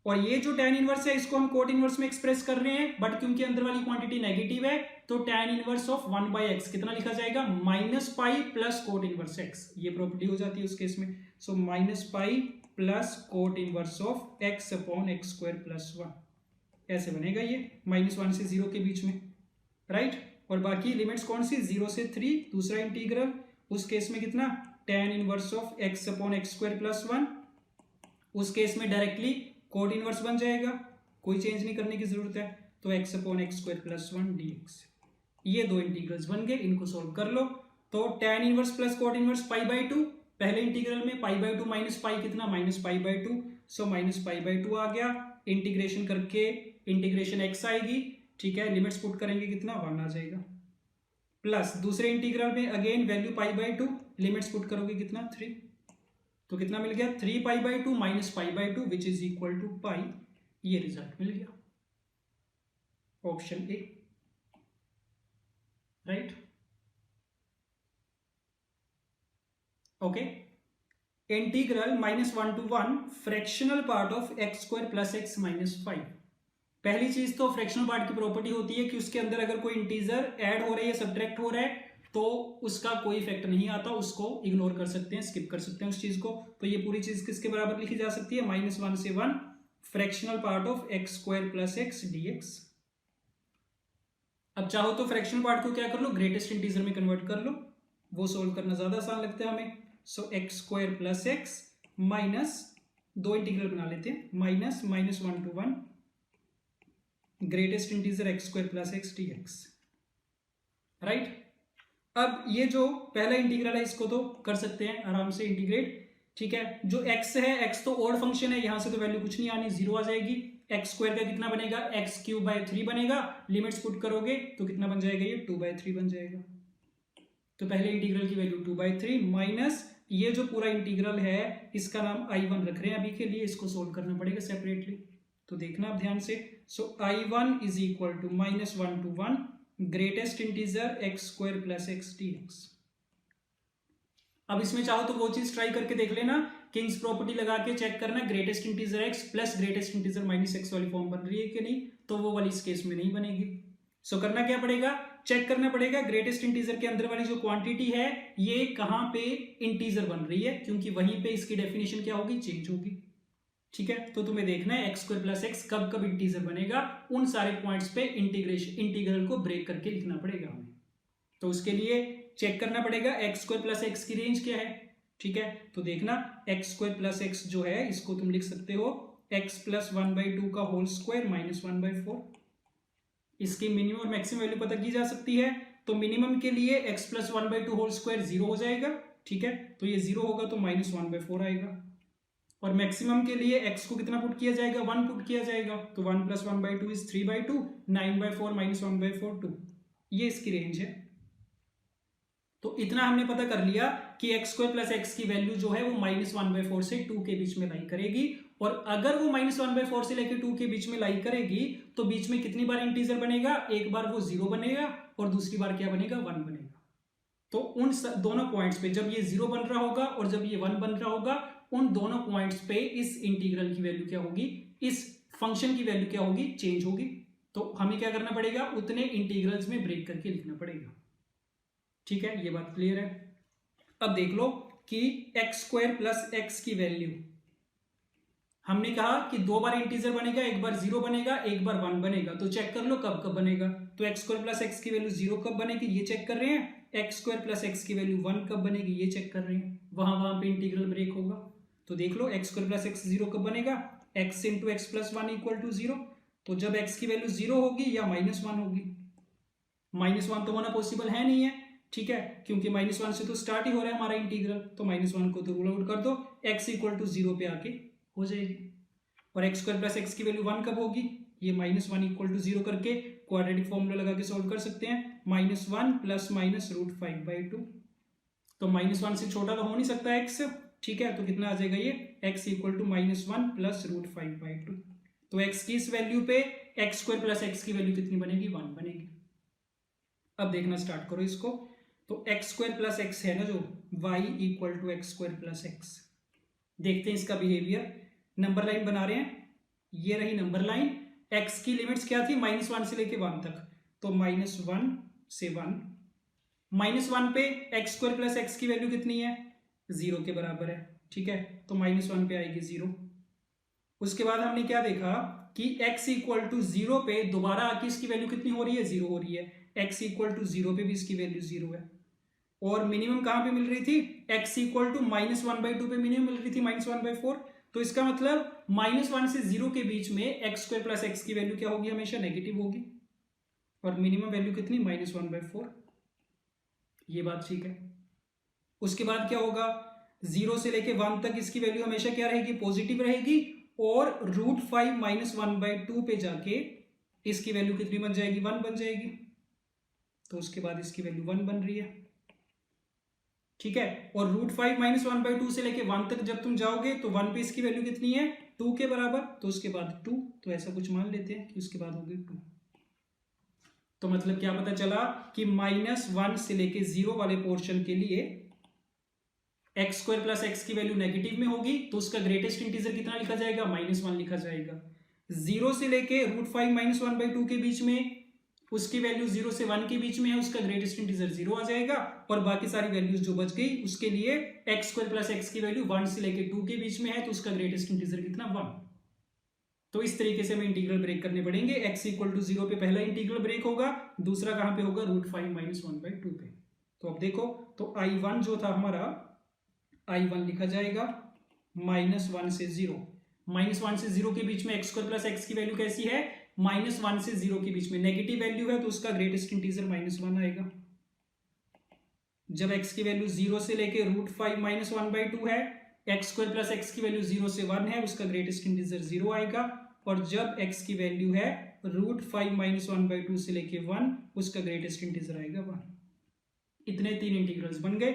और ये जो tan इनवर्स है इसको हम कोट इनवर्स में एक्सप्रेस कर रहे हैं, बट क्योंकि अंदर वाली क्वांटिटी नेगेटिव है तो tan इनवर्स ऑफ 1/x कितना लिखा जाएगा, -पाई प्लस कोट इनवर्स x, ये प्रॉपर्टी हो जाती है उस केस में। सो -पाई plus cot inverse of x upon x square plus 1, ऐसे बनेगा ये -1 से 0 के बीच में, राइट। और बाकी लिमिट्स कौन सी, 0 से 3, दूसरा इंटीग्रल, उस केस में कितना, tan inverse of x upon x square plus 1, उस केस में डायरेक्टली कोट इनवर्स बन जाएगा, कोई चेंज नहीं करने की जरूरत है, तो x upon x square plus 1 dx। ये दो इंटीग्रल्स बन गए, इनको सोल्व कर लो। तो tan inverse plus cot inverse π/2, पहले इंटीग्रल में π/2 माइनस पाई कितना, -π/2, सो -π/2 आ गया। इंटीग्रेशन करके इंटीग्रेशन x आएगी, ठीक है, लिमिट्स पुट करेंगे कितना, 1 आ जाएगा, प्लस दूसरे इंटीग्रल में अगेन वैल्यू π/2, लिमिट्स पुट करोगे कितना, 3, तो कितना मिल गया, 3π/2 minus π/2 which is equal to pi, ये रिजल्ट मिल गया, option A, right. Okay, integral -1 to 1 fractional part of x square plus x minus 5। पहली चीज तो फ्रैक्शनल पार्ट की प्रॉपर्टी होती है कि उसके अंदर अगर कोई इंटीजर ऐड हो रहा है या सब्ट्रैक्ट हो रहा है तो उसका कोई इफेक्ट नहीं आता, उसको इग्नोर कर सकते हैं, स्किप कर सकते हैं उस चीज को। तो ये पूरी चीज किसके बराबर लिखी जा सकती है, -1 से 1 fractional part of x square plus x dx। अब चाहो तो फ्रैक्शनल पार्ट को क्या कर लो, ग्रेटेस्ट इंटीजर में कन्वर्ट कर लो, वो सोल्व करना ज्यादा आसान लगता है हमें। So x square plus x minus, दो इंटीग्रल बना लेते हैं, -1 to 1 greatest integer x square plus x dx, right. अब ये जो पहला इंटीग्रल है इसको तो कर सकते हैं आराम से इंटीग्रेट, ठीक है। जो x है, x तो ऑड फंक्शन है, यहां से तो वैल्यू कुछ नहीं आनी, 0 आ जाएगी। एक्स स्क्वायर का कितना बनेगा, x³/3 बनेगा, लिमिट्स पुट करोगे तो कितना बन जाएगा, ये 2/3 बन जाएगा। तो पहले इंटीग्रल की वैल्यू 2/3 माइनस ये जो पूरा इंटीग्रल है इसका नाम I1 रख रहे हैं अभी के लिए, इसको सोल्व करना पड़ेगा सेपरेटली, तो देखना आप ध्यान से। So I1 is equal to -1 to 1 greatest integer x square plus x dx। अब इसमें चाहो तो वो चीज ट्राई करके देख लेना, किंग्स प्रॉपर्टी लगा के चेक करना greatest integer x plus greatest integer minus x वाली फॉर्म बन रही है कि नहीं, तो वो वाली इस केस में नहीं बनेगी। सो करना क्या पड़ेगा, चेक करना पड़ेगा ग्रेटेस्ट इंटीजर के अंदर वाली जो क्वांटिटी है ये कहां पे इंटीजर बन रही है, क्योंकि वहीं पे इसकी डेफिनेशन क्या होगी, चेंज होगी, ठीक है। तो तुम्हें देखना है एक्स स्क्वायर प्लस एक्स कब कब इंटीजर बनेगा, उन सारे पॉइंट्स पे इंटीग्रल को ब्रेक करके लिखना पड़ेगा हमें। तो उसके लिए चेक करना पड़ेगा एक्स स्क्वायर प्लस एक्स की रेंज क्या है, ठीक है। तो देखना एक्स स्क्वायर प्लस एक्स जो है इसको तुम लिख सकते हो एक्स प्लस 1/2 का होल स्क्वायर माइनस 1/4। इसकी मिनिमम और मैक्सिमम वैल्यू पता की जा सकती है, तो मिनिमम के लिए एक्स प्लस 1/2 होल स्क्वायर 0 हो जाएगा, ठीक है। तो ये 0 होगा तो -1/4 आएगा, और मैक्सिमम के लिए x को कितना पुट किया जाएगा, 1 पुट किया जाएगा, तो 1 + 1/2 इज 3/2, 9/4 - 1/4 2, ये इसकी रेंज है। तो इतना हमने पता कर लिया कि एक्स स्क्वायर प्लस एक्स की वैल्यू जो है वो -1/4 से 2 के बीच में लाई करेगी, और अगर वो -1/4 से लेकर 2 के बीच में लाई करेगी तो बीच में कितनी बार इंटीजर बनेगा, एक बार वो 0 बनेगा और दूसरी बार क्या बनेगा, 1 बनेगा। तो उन दोनों पॉइंट्स पे जब ये 0 बन रहा होगा और जब ये 1 बन रहा होगा, उन दोनों पॉइंट्स पे इस इंटीग्रल की वैल्यू क्या होगी, इस फंक्शन की वैल्यू क्या होगी, चेंज होगी। तो हमें क्या करना पड़ेगा, उतने इंटीग्रल्स में ब्रेक करके लिखना पड़ेगा, ठीक है। ये बात क्लियर है। अब देख लो कि एक्स स्क्वायर प्लस एक्स की वैल्यू, हमने कहा कि 2 बार इंटीजर बनेगा, एक बार 0 बनेगा, एक बार 1 बनेगा, तो चेक कर लो कब कब बनेगा। तो एक्स स्क्वायर प्लस एक्स की वैल्यू 0 कब बनेगी, ये चेक कर रहे हैं। एक्स स्क्वायर प्लस एक्स की वैल्यू 1 कब बनेगी, ये चेक कर रहे हैं। वहां पे इंटीग्रल ब्रेक होगा, तो देख लो एक्स स्क्वायर प्लस एक्स 0 कब बनेगा, x into x plus 1 equal to 0। तो जब x की वैल्यू 0 होगी या -1 होगी, -1 तो होना पॉसिबल है नहीं है, ठीक है, क्योंकि -1 से तो स्टार्ट ही हो रहा है हमारा इंटीग्रल, तो -1 को तो रूल आउट कर दो, x इक्वल टू 0 पे आके हो जाएगी। और एक्स स्क्वायर प्लस एक्स की वैल्यू 1 कब होगी, ये -1 इक्वल टू 0 करके क्वाड्रेटिक फॉर्मूला लगा के सॉल्व कर सकते हैं। -1 प्लस माइनस √5/2, तो -1 से छोटा तो हो नहीं सकता x, ठीक है। तो कितना आ जाएगा ये x इक्वल टू -1 प्लस √5/2। तो x की इस वैल्यू पे x² प्लस x की वैल्यू कितनी बनेगी, 1 बनेगी। अब देखना स्टार्ट करो इसको, तो x² प्लस x है ना जो, y equal to x² plus x। देखते हैं इसका बिहेवियर। नंबर लाइन बना रहे हैं, ये रही नंबर लाइन। x की लिमिट्स क्या थी, -1 से लेके 1 तक, तो -1 से 1। -1 पे x² प्लस x की वैल्यू कितनी है, 0 के बराबर है, ठीक है। तो -1 पे आएगी 0। उसके बाद हमने क्या देखा कि x इक्वल टू 0 पे दोबारा आके इसकी वैल्यू कितनी हो रही है, 0 हो रही है। x इक्वल टू 0 पे भी इसकी वैल्यू 0 है। और मिनिमम कहां पे मिल रही थी, x इक्वल टू -1/2 पे मिनिमम मिल रही थी, -1/4। तो इसका मतलब -1 से 0 के बीच में x² प्लस x की वैल्यू क्या होगी, हमेशा नेगेटिव होगी। और मिनिमम वैल्यू कितनी, -1/4। ये बात ठीक है। उसके बाद क्या होगा, 0 से लेके 1 तक इसकी वैल्यू हमेशा क्या रहेगी, पॉजिटिव रहेगी। और √5 - 1/2 पे जाके इसकी वैल्यू कितनी बन जाएगी, 1 बन जाएगी। तो उसके बाद इसकी वैल्यू 1 बन रही है, ठीक है। और √5 - 1/2 से लेके 1 तक जब तुम जाओगे तो 1 पे इसकी वैल्यू कितनी है, 2 के बराबर। तो उसके बाद 2, तो ऐसा कुछ मान लेते हैं कि उसके बाद होगी 2। तो मतलब क्या पता चला कि -1 से लेके 0 वाले पोर्शन के लिए x² प्लस x की वैल्यू नेगेटिव में होगी, तो उसका ग्रेटेस्ट इंटीजर कितना लिखा जाएगा, -1 लिखा जाएगा। 0 से लेके √5 - 1/2 के बीच में उसकी वैल्यू 0 से 1 के बीच में है, उसका ग्रेटेस्ट इंटीजर 0 आ जाएगा। और बाकी सारी वैल्यूज जो बच गई उसके लिए x² प्लस x की वैल्यू 1 से लेके 2 के बीच में है, तो उसका ग्रेटेस्ट इंटीजर कितना, 1। तो इस तरीके से हमें इंटीग्रल ब्रेक करने पड़ेंगे। x इक्वल टू 0 पे पहला इंटीग्रल ब्रेक होगा, दूसरा कहां पे होगा, √5 - 1/2 पे। तो अब देखो, तो I1 जो था हमारा, I1 लिखा जाएगा -1 से 0। -1 से 0 के बीच में x² प्लस x की वैल्यू कैसी है, -1 से 0 के बीच में नेगेटिव वैल्यू है, तो उसका ग्रेटेस्ट इंटीजर -1 आएगा। जब x की वैल्यू 0 से लेके √5 - 1/2 है, x² प्लस x की वैल्यू 0 से 1 है, उसका ग्रेटेस्ट इंटीजर 0 आएगा। और जब x की वैल्यू है √5 - 1/2 से लेके 1, उसका ग्रेटेस्ट इंटीजर आएगा 1। इतने 3 इंटीग्रल्स बन गए।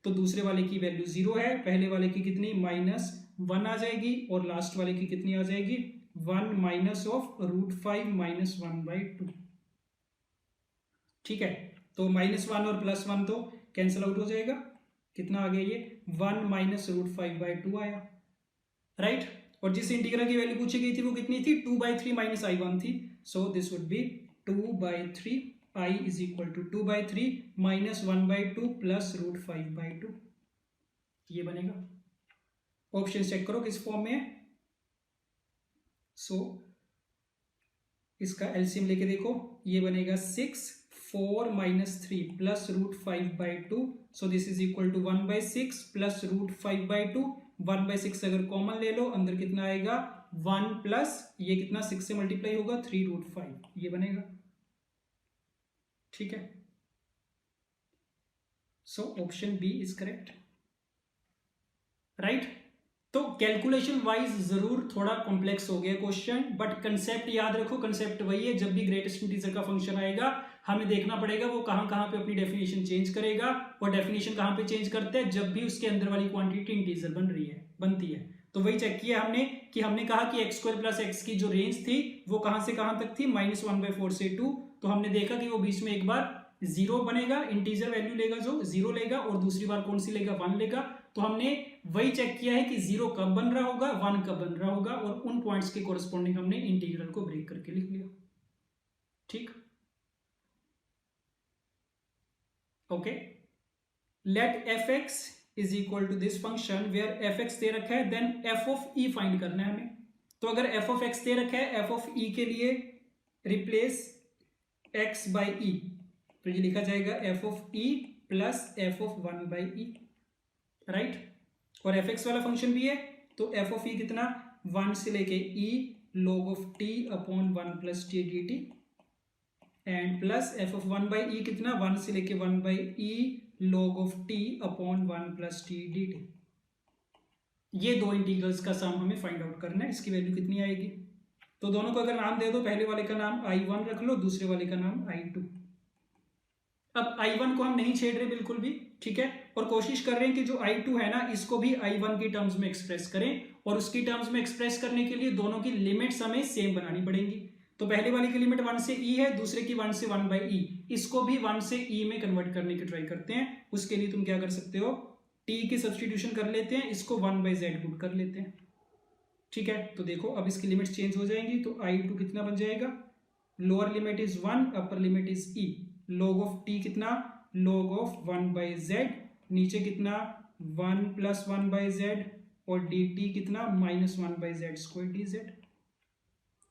तो दूसरे वाले की वैल्यू 0 है, पहले वाले की कितनी, -1 आ जाएगी, और लास्ट वाले की कितनी आ जाएगी, 1 माइनस ऑफ √5 - 1/2, ठीक है। तो -1 और +1 तो कैंसिल आउट हो जाएगा। कितना आ गया ये, 1 माइनस √5/2 आया, राइट। और जिस इंटीग्रल की वैल्यू पूछी गई थी वो कितनी थी, 2/3 - I1 थी। So this would be 2/3, I is equal to 2/3 - 1/2 plus √5/2, ये बनेगा। ऑप्शन चेक करो किस फॉर्म में है। सो इसका एलसीएम लेके देखो, ये बनेगा 6, 4 - 3 plus √5/2। So this is equal to 1/6 plus √5/2। 1/6 अगर कॉमन ले लो, अंदर कितना आएगा, 1 प्लस ये कितना 6 से मल्टीप्लाई होगा, 3√5, ये बनेगा, ठीक है। So option B is correct, right. तो कैलकुलेशन वाइज जरूर थोड़ा कॉम्प्लेक्स हो गया क्वेश्चन, बट कंसेप्ट याद रखो, कंसेप्ट वही है। जब भी ग्रेटेस्ट इंटीजर का फंक्शन आएगा, हमें देखना पड़ेगा वो कहां कहां पे अपनी डेफिनेशन चेंज करेगा। और डेफिनेशन कहां पे चेंज करते हैं, जब भी उसके अंदर वाली क्वांटिटी इंटीजर बनती है। तो वही चेक किया हमने कि हमने कहा कि x² प्लस x की जो रेंज थी वो कहां से कहां तक थी, -1/4 से 2। तो हमने देखा कि वो बीच में एक बार 0 बनेगा, इंटीजर वैल्यू लेगा जो 0 लेगा, और दूसरी बार कौन सी लेगा, 1 लेगा। तो हमने वही चेक किया है कि 0 कब बन रहा होगा, 1 कब बन रहा होगा, और उन पॉइंट्स के कोरस्पॉन्डिंग हमने इंटीग्रल को ब्रेक करके लिख लिया, ठीक। Okay, let f(x) is equal to this function where f(x) दे रखा है, then f of e find करना है हमें। तो अगर f ऑफ x दे रखा है, f ऑफ e के लिए रिप्लेस x बाई e, तो ये लिखा जाएगा f of e plus f of 1/e, right. और fx वाला फंक्शन भी है, तो f ऑफ e कितना, 1 से लेके e log of t upon 1 plus t dt, and plus f of 1/e कितना, 1 से लेके 1/e log of t upon 1 plus t dt। ये दो इंटीग्रल्स का सम हमें फाइंड आउट करना है, इसकी वैल्यू कितनी आएगी। तो दोनों को अगर नाम दे दो, पहले वाले का नाम I1 रख लो, दूसरे वाले का नाम I2। अब I1 को हम नहीं छेड़ रहे बिल्कुल भी, ठीक है, और कोशिश कर रहे हैं कि जो I2 है ना, इसको भी I1 की टर्म्स में एक्सप्रेस करें, और उसकी टर्म्स में एक्सप्रेस करने के लिए दोनों की लिमिट्स हमें सेम बनानी पड़ेंगी। तो पहले वाले की लिमिट 1 से e है, दूसरे की 1 से 1/e, इसको भी 1 से e में कन्वर्ट करने की ट्राई करते हैं। उसके लिए तुम क्या कर सकते हो, t की सब्स्टिट्यूशन कर लेते हैं, इसको 1/z पुट कर लेते हैं, ठीक है। तो देखो अब इसकी लिमिट्स चेंज हो जाएंगी, तो I2 कितना बन जाएगा, lower limit is 1, upper limit is e, log of t कितना, log ऑफ 1/z, नीचे कितना 1 + 1/z, और dt कितना -1/z² dz।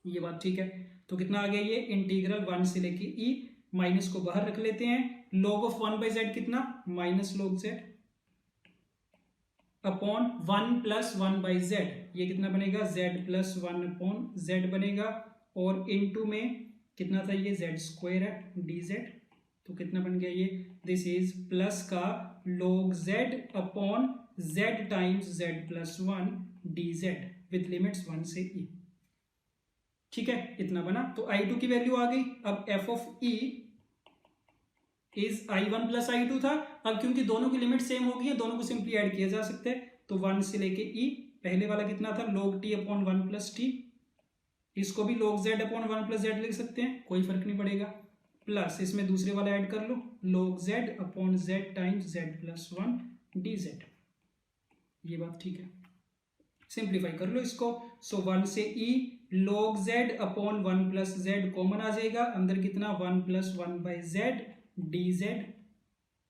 ये बात ठीक है। तो कितना आ गया ये, इंटीग्रल 1 से लेके e, माइनस को बाहर रख लेते हैं, log ऑफ 1/z कितना, -log z अपॉन 1 + 1/z, ये कितना बनेगा, z + 1/z बनेगा, और इनटू में कितना था ये, z² है dz। तो कितना बन गया ये, दिस इज प्लस का log z upon z times z + 1 dz with limits 1 से e, ठीक है, इतना बना। तो I2 की वैल्यू आ गई। अब f of e is I1 + I2 था, अब क्योंकि दोनों की लिमिट सेम हो गई है, दोनों को सिंपली ऐड किया जा सकता है। तो 1 से लेके e, पहले वाला कितना था, log t अपॉन 1 + t, इसको भी log z अपॉन 1 + z लिख सकते हैं, कोई फर्क नहीं पड़ेगा, प्लस इसमें दूसरे वाला ऐड कर लो, log z upon z times z + 1 dz। ये बात ठीक है, सिंप्लीफाई कर लो इसको। सो 1 से e, log z upon 1 + z common आ जाएगा, अंदर कितना 1 + 1/z dz।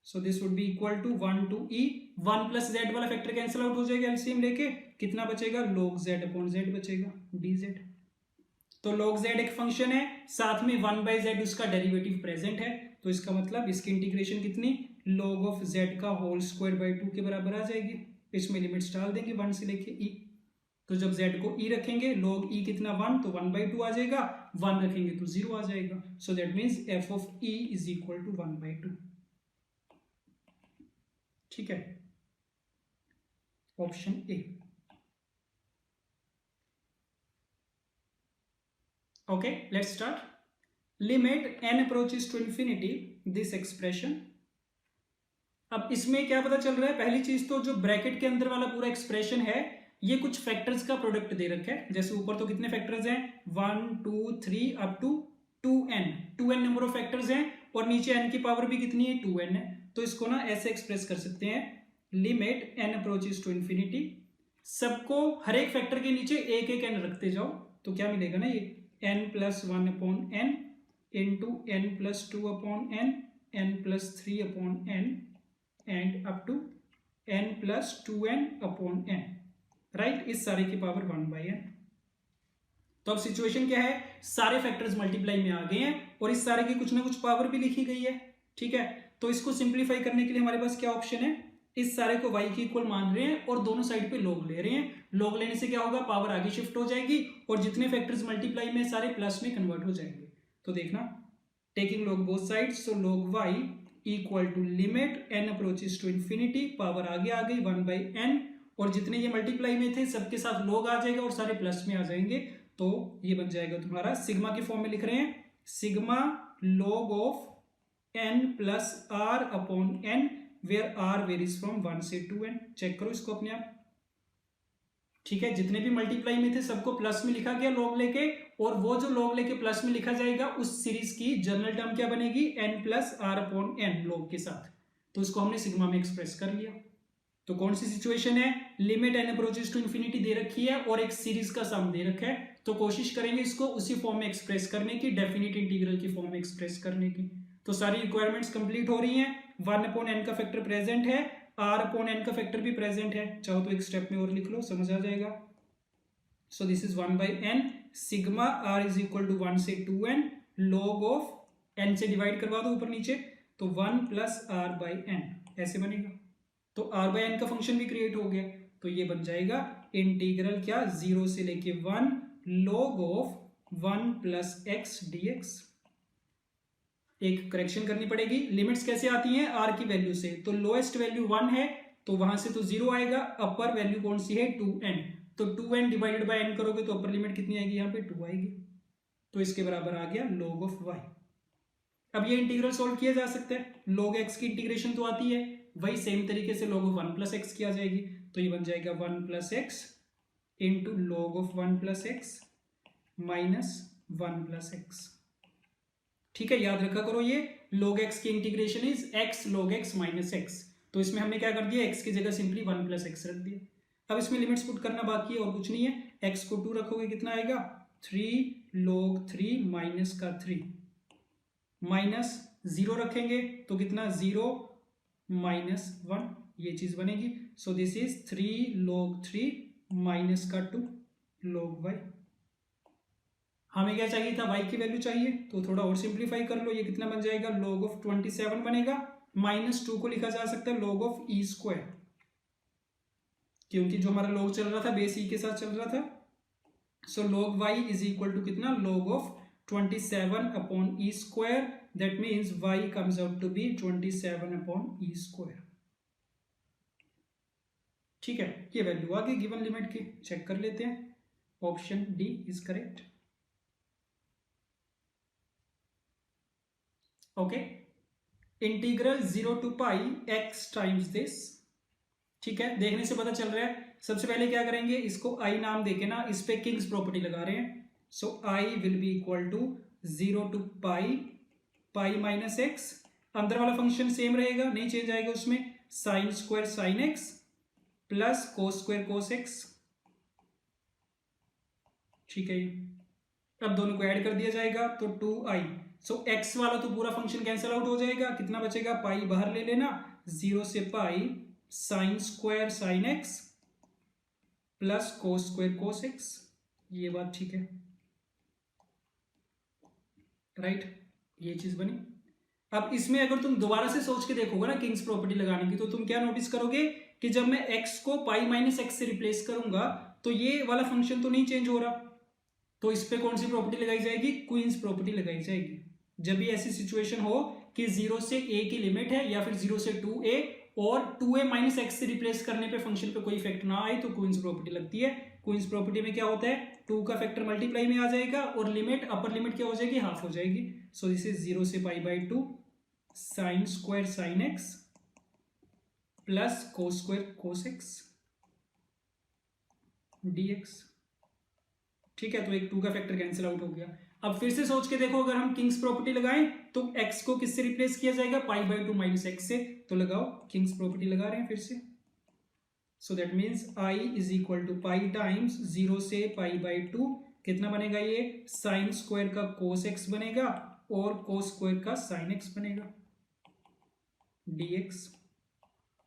So this would be equal to 1 to e, 1 + z वाला फैक्टर कैंसिल आउट हो जाएगा एलसीएम लेके, कितना बचेगा, log z अपॉन z बचेगा dz। तो log z एक फंक्शन है, साथ में 1/z उसका डेरिवेटिव प्रेजेंट है, तो इसका मतलब इसकी इंटीग्रेशन कितनी, log ऑफ z का होल स्क्वायर बाई 2 के बराबर आ जाएगी। इसमें लिमिट्स डाल देंगे 1 से लेके e, तो जब z को e रखेंगे, log e कितना 1, तो 1/2 आ जाएगा, 1 रखेंगे तो 0 आ जाएगा। So that means f of e is equal to 1/2, ठीक है, option A. Okay, let's start. Limit n approaches to infinity this expression. अब इसमें क्या पता चल रहा है, पहली चीज तो जो ब्रैकेट के अंदर वाला पूरा एक्सप्रेशन है, ये कुछ फैक्टर्स का प्रोडक्ट दे रखा है। जैसे ऊपर तो कितने फैक्टर्स हैं, 1 2 3 up to 2n number of factors हैं, और नीचे n की पावर भी कितनी है, 2n है। तो इसको ना ऐसे एक्सप्रेस कर सकते हैं, limit n approaches to infinity, सबको हर एक फैक्टर के नीचे एक एक n रखते जाओ, तो क्या मिलेगा ना, ये n + 1/n into n + 2/n, n + 3/n and up to n + 2n/n, right, इस सारे की पावर 1/n। तो अब सिचुएशन क्या है, सारे फैक्टर्स मल्टीप्लाई में आ गए हैं, और इस सारे की कुछ ना कुछ पावर भी लिखी गई है, ठीक है। तो इसको सिंप्लीफाई करने के लिए हमारे पास क्या ऑप्शन है, इस सारे को y की इक्वल मान रहे हैं और दोनों साइड पे log ले रहे हैं। log लेने से क्या होगा, पावर आगे शिफ्ट हो जाएगी, और जितने फैक्टर्स मल्टीप्लाई में सारे प्लस में कन्वर्ट हो जाएंगे। तो देखना, taking log both sides, so log y equal to limit n approaches to infinity, power आगे आ गई 1/n, और जितने ये मल्टीप्लाई में थे सबके साथ log आ जाएगा और सारे प्लस में आ जाएंगे। तो ये बन जाएगा तुम्हारा, सिग्मा के फॉर्म में लिख रहे हैं, sigma log of n + r/n, where r varies from 1 से 2n। चेक करो इसको अपने आप, ठीक है, जितने भी मल्टीप्लाई में थे सबको प्लस में लिखा गया log लेके, और वो जो log लेके प्लस में लिखा जाएगा उस सीरीज की जनरल टर्म क्या बनेगी, n + r/n log के साथ। तो इसको हमने सिग्मा में एक्सप्रेस कर लिया। तो कौन सी सिचुएशन है, limit n approaches to infinity दे रखी है और एक सीरीज का सम दे रखा है, तो कोशिश करेंगे इसको उसी फॉर्म में एक्सप्रेस करने की, डेफिनेट इंटीग्रल की फॉर्म में एक्सप्रेस करने की। तो सारी रिक्वायरमेंट्स कंप्लीट हो रही हैं, 1/n का फैक्टर प्रेजेंट है, r/n का फैक्टर भी प्रेजेंट है, चाहो तो एक स्टेप में और लिख लो, समझ आ जाएगा। So this is 1/n, sigma r is equal to 1 से 2n, log ऑफ n से डिवाइड करवा दो ऊपर नीचे, तो 1 + r/n ऐसे बनेगा। तो r/n का फंक्शन भी क्रिएट हो गया, तो ये बन जाएगा इंटीग्रल क्या, 0 से लेके 1 log ऑफ 1 + x dx। एक करेक्शन करनी पड़ेगी, लिमिट्स कैसे आती हैं, r की वैल्यू से, तो लोएस्ट वैल्यू 1 है तो वहां से तो 0 आएगा, अपर वैल्यू कौन सी है, 2n, तो 2n डिवाइडेड बाय n करोगे तो अपर लिमिट कितनी आएगी, यहाँ पे 2 आएगी, तो इसके बराबर आ गया log ऑफ y। अब ये इंटीग्रल सोल्व किया जा सकता है, log x की इंटीग्रेशन तो आती है, वही सेम तरीके से log ऑफ 1 प्लस एक्स की आ जाएगी, तो ये बन जाएगा 1 plus x into log of 1 plus x minus 1 plus x. ठीक है, याद रखा करो ये log x की integration is x log x minus x, तो इसमें हमने क्या कर दिया, x की जगह सिंपली 1 प्लस एक्स रख दिया। अब इसमें लिमिट्स पुट करना बाकी है और कुछ नहीं है, x को 2 रखोगे कितना आएगा 3 log 3 माइनस का 3 माइनस 0 रखेंगे तो कितना 0 माइनस 1, ये चीज बनेगी। सो दिस इज 3 log 3 माइनस का 2 log y। हमें क्या चाहिए था, y की वैल्यू चाहिए, तो थोड़ा और सिंप्लीफाई कर लो, ये कितना बन जाएगा log ऑफ 27 बनेगा, माइनस 2 को लिखा जा सकता है log ऑफ e स्क्वायर, क्योंकि जो हमारा log चल रहा था बेस e के साथ चल रहा था। So log y is equal to कितना log of 27 upon e square, that means y comes out to be 27 upon e square. ठीक है, ये वैल्यू आ गई गिवन लिमिट की, चेक कर लेते हैं, option D is correct. Okay, integral 0 to pi x times this. ठीक है, देखने से पता चल रहा है, सबसे पहले क्या करेंगे, इसको i नाम देके ना इस पे किंग्स प्रॉपर्टी लगा रहे हैं। So i will be equal to 0 to pi minus x, अंदर वाला फंक्शन सेम रहेगा, नहीं चेंज आएगा उसमें, sine square sine x plus cos square cos x. ठीक है, अब दोनों को ऐड कर दिया जाएगा तो 2i। सो x वाला तो पूरा फंक्शन कैंसिल आउट हो जाएगा, कितना बचेगा, पाई बाहर ले लेना, 0 से pi sine square sine x plus cos square cos x, ये बात ठीक है, राइट, ये चीज बनी। अब इसमें अगर तुम दोबारा से सोच के देखोगे ना किंग्स प्रॉपर्टी लगाने की, तो तुम क्या नोटिस करोगे कि जब मैं x को पाई माइनस एक्स से रिप्लेस करूंगा तो ये वाला फंक्शन तो नहीं चेंज हो रहा, तो इस पे कौन सी प्रॉपर्टी लगाई जाएगी, क्वींस प्रॉपर्टी लगाई जाएगी। जब भी ऐसी सिचुएशन हो कि 0 से a की लिमिट है या फिर 0 से 2a और 2a माइनस एक्स से रिप्लेस करने पे फंक्शन पे कोई इफेक्ट ना आए तो क्वींस प्रॉपर्टी लगती है। क्वींस प्रॉपर्टी में क्या होता है, 2 का फैक्टर मल्टीप्लाई में आ जाएगा और लिमिट अपर लिमिट क्या हो जाएगी, हाफ हो जाएगी। सो दिस इज 0 से पाई by 2 sign square sine x plus cos square cos x dx। ठीक है, तो एक 2 का फैक्टर कैंसिल आउट हो गया। अब फिर से सोच के देखो, अगर हम किंग्स प्रॉपर्टी लगाएं तो x को किससे रिप्लेस किया जाएगा, पाई बाई 2 माइनस एक्स से, तो लगाओ, किंग्स प्रॉपर्टी लगा रहे हैं फिर से। So that means i is equal to pi times 0 से पाई बाई 2, कितना बनेगा, ये साइन स्क्वायर का कोस एक्स बनेगा और कोस स्क्वायर का साइन एक्स बनेगा dx।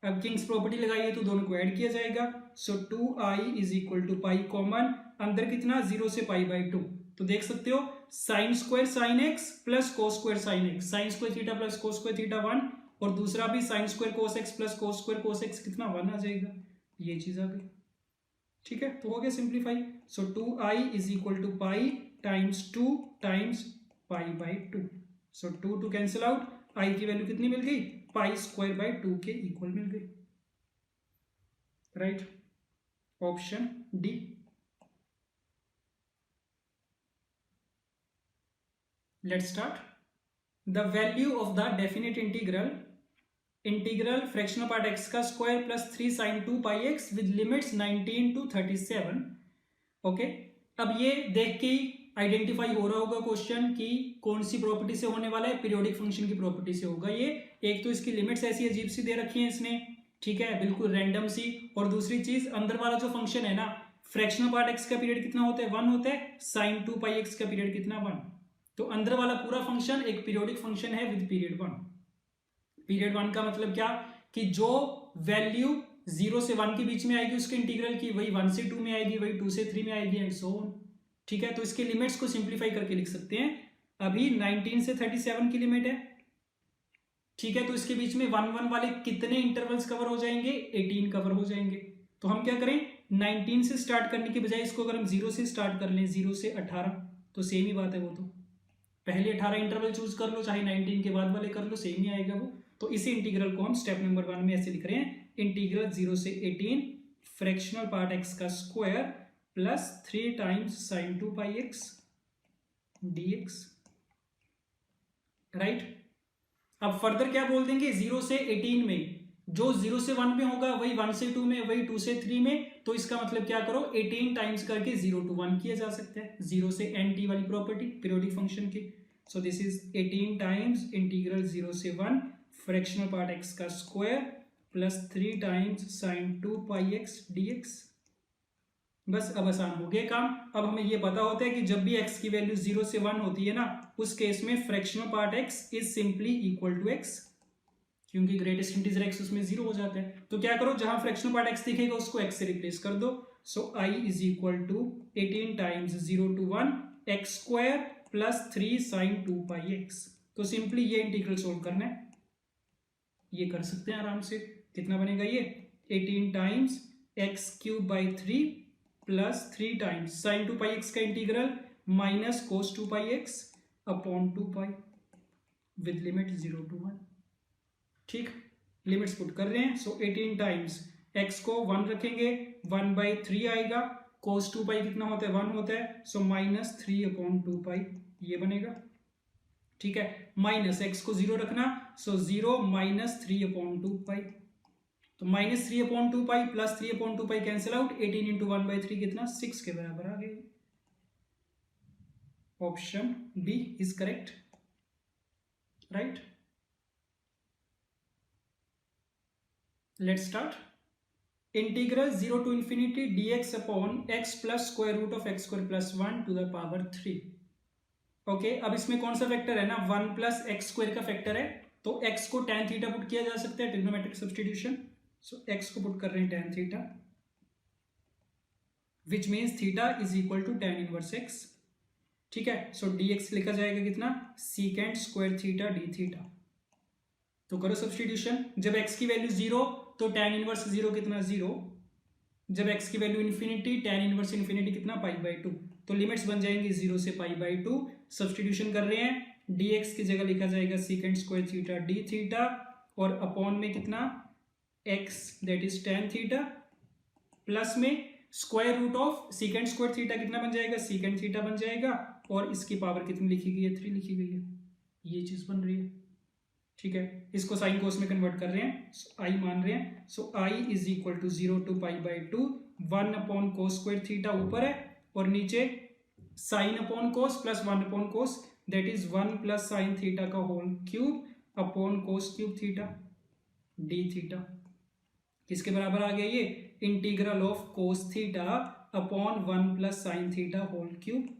अब किंग्स प्रॉपर्टी लगाइए तो दोनों को ऐड किया जाएगा। So 2i is equal to pi common, अंदर कितना 0 से पाई बाई 2, तो देख सकते हो sign square sine x plus cos square sine x, sine square theta plus cos square theta 1, और दूसरा भी sine square cos x plus cos square cos x कितना 1 आ जाएगा, ये चीज आ गई। ठीक है, तो हो गया simplify. So 2i is equal to pi times 2 times pi by 2। So 2 cancel out, i की वैल्यू कितनी मिल गई, पाई स्क्वायर बाई 2 के इक्वल मिल गई, right, option D. Let's start. The value of the definite integral fractional part x का square plus 3 sin 2 pi x with limits 19 to 37। Okay, अब ये देख के आइडेंटिफाई हो रहा होगा क्वेश्चन कि कौन सी प्रॉपर्टी से होने वाला है, पीरियोडिक फंक्शन की प्रॉपर्टी से होगा ये। एक तो इसकी लिमिट्स ऐसी अजीब सी दे रखी है इसने, ठीक है, बिल्कुल रैंडम सी, और दूसरी चीज अंदर वाला जो फंक्शन है ना, फ्रैक्शनल पार्ट x का पीरियड कितना होता है, 1 होता है, sin 2 पाई एक्स का पीरियड कितना 1, तो अंदर वाला पूरा फंक्शन एक पीरियोडिक फंक्शन है विद पीरियड 1। पीरियड 1 का मतलब क्या, कि जो वैल्यू 0 से 1 के बीच में आएगी उसके इंटीग्रल की, वही 1 से 2 में आएगी, वही 2 से 3 में आएगी एंड सो ऑन। ठीक है, तो इसके लिमिट्स को सिंप्लीफाई करके लिख सकते हैं। अभी 19 से 37 की लिमिट है, ठीक है, तो इसके बीच में 1 वाले कितने इंटरवल्स कवर हो जाएंगे, 18 कवर हो जाएंगे। तो हम क्या करें, 19 से स्टार्ट करने की बजाय इसको अगर हम 0 से स्टार्ट कर लें, 0 से 18, तो सेम ही बात है, वो तो पहले 18 इंटरवल चूज कर लो, चाहे 19 के बाद वाले कर लो, सेम ही आएगा वो। तो इसी इंटीग्रल को हम स्टेप नंबर 1 में ऐसे लिख रहे हैं, इंटीग्रल 0 से 18 फ्रैक्शनल पार्ट एक्स का square plus 3 times sine 2 pi x dx, right. अब फर्दर क्या बोल देंगे, 0 से 18 में जो 0 से 1 में होगा वही 1 से 2 में, वही 2 से 3 में, तो इसका मतलब क्या करो 18 टाइम्स करके 0 to 1 किया जा सकता है, 0 से nt वाली प्रॉपर्टी पीरियोडिक फंक्शन की। सो दिस इज 18 टाइम्स इंटीग्रल 0 से 1 फ्रैक्शनल पार्ट x का square plus 3 times sine 2 pi x dx। बस अब आसान हो गया काम। अब हमें ये पता होता है कि जब भी x की वैल्यू 0 से 1 होती है ना, उस केस में fractional part x is simply equal to x, क्योंकि ग्रेटेस्ट इंटीजर x उसमें 0 हो जाता है। तो क्या करो, जहां फ्रैक्शनल पार्ट x दिखेगा उसको x से रिप्लेस कर दो। So i is equal to 18 times 0 to 1 x square plus 3 sine 2 pi x. तो सिंपली ये इंटीग्रल सोल्व करना है, ये कर सकते हैं आराम से। कितना बनेगा ये 18 times x cube by 3 plus 3 times sine 2 pi x का integral minus cos 2 pi x upon 2 pi with limit 0 to 1। ठीक, लिमिट्स पुट कर रहे हैं। सो 18 टाइम्स x को 1 रखेंगे, 1 बाई 3 आएगा, कोस 2 पाई कितना होता है 1 होता है, सो माइनस 3 अपॉन 2 पाई ये बनेगा। ठीक है, माइनस x को 0 रखना, सो 0 माइनस 3 अपॉन 2 पाई, तो minus 3 upon 2 pi plus 3 upon 2 pi cancel out, 18 into 1 by 3 कितना 6 के बराबर आ गए। Option B is correct, right. Let's start. Integral 0 to infinity dx upon x plus square root of x square plus 1 to the power 3। Okay, अब इसमें कौन सा factor है ना, 1 प्लस एक्स स्क्वायर का फैक्टर है, तो x को tan थीटा पुट किया जा सकता है, ट्रिग्नोमेट्रिक सब्स्टिट्यूशन। सो x को पुट कर रहे हैं tan theta, which means theta is equal to tan inverse x। ठीक है, सो dx लिखा जाएगा कितना, secant square theta D theta. तो करो सब्स्टिट्यूशन, जब x की वैल्यू 0 तो tan इनवर्स 0 कितना 0, जब x की value infinity tan inverse infinity कितना पाई बाई 2, तो लिमिट्स बन जाएंगी 0 से पाई बाई 2। सब्स्टिट्यूशन कर रहे हैं, dx की जगह लिखा जाएगा secant square theta D theta, और अपॉन में कितना x that is tan theta, plus में square root of secant square theta कितना बन जाएगा, सीकेंड थीटा बन जाएगा, और इसकी पावर कितनी लिखी गई है 3 लिखी गई है, ये चीज बन रही है। ठीक है, इसको साइन कोस में कन्वर्ट कर रहे हैं, आई मान रहे हैं। So I is equal to 0 to pi by 2, 1 upon cos square theta ऊपर है, और नीचे sine upon cos plus 1 upon cos that is 1 plus sine theta का whole cube upon cos cube theta D theta. किसके बराबर आ गया ये, integral of cos theta upon 1 plus sine theta whole cube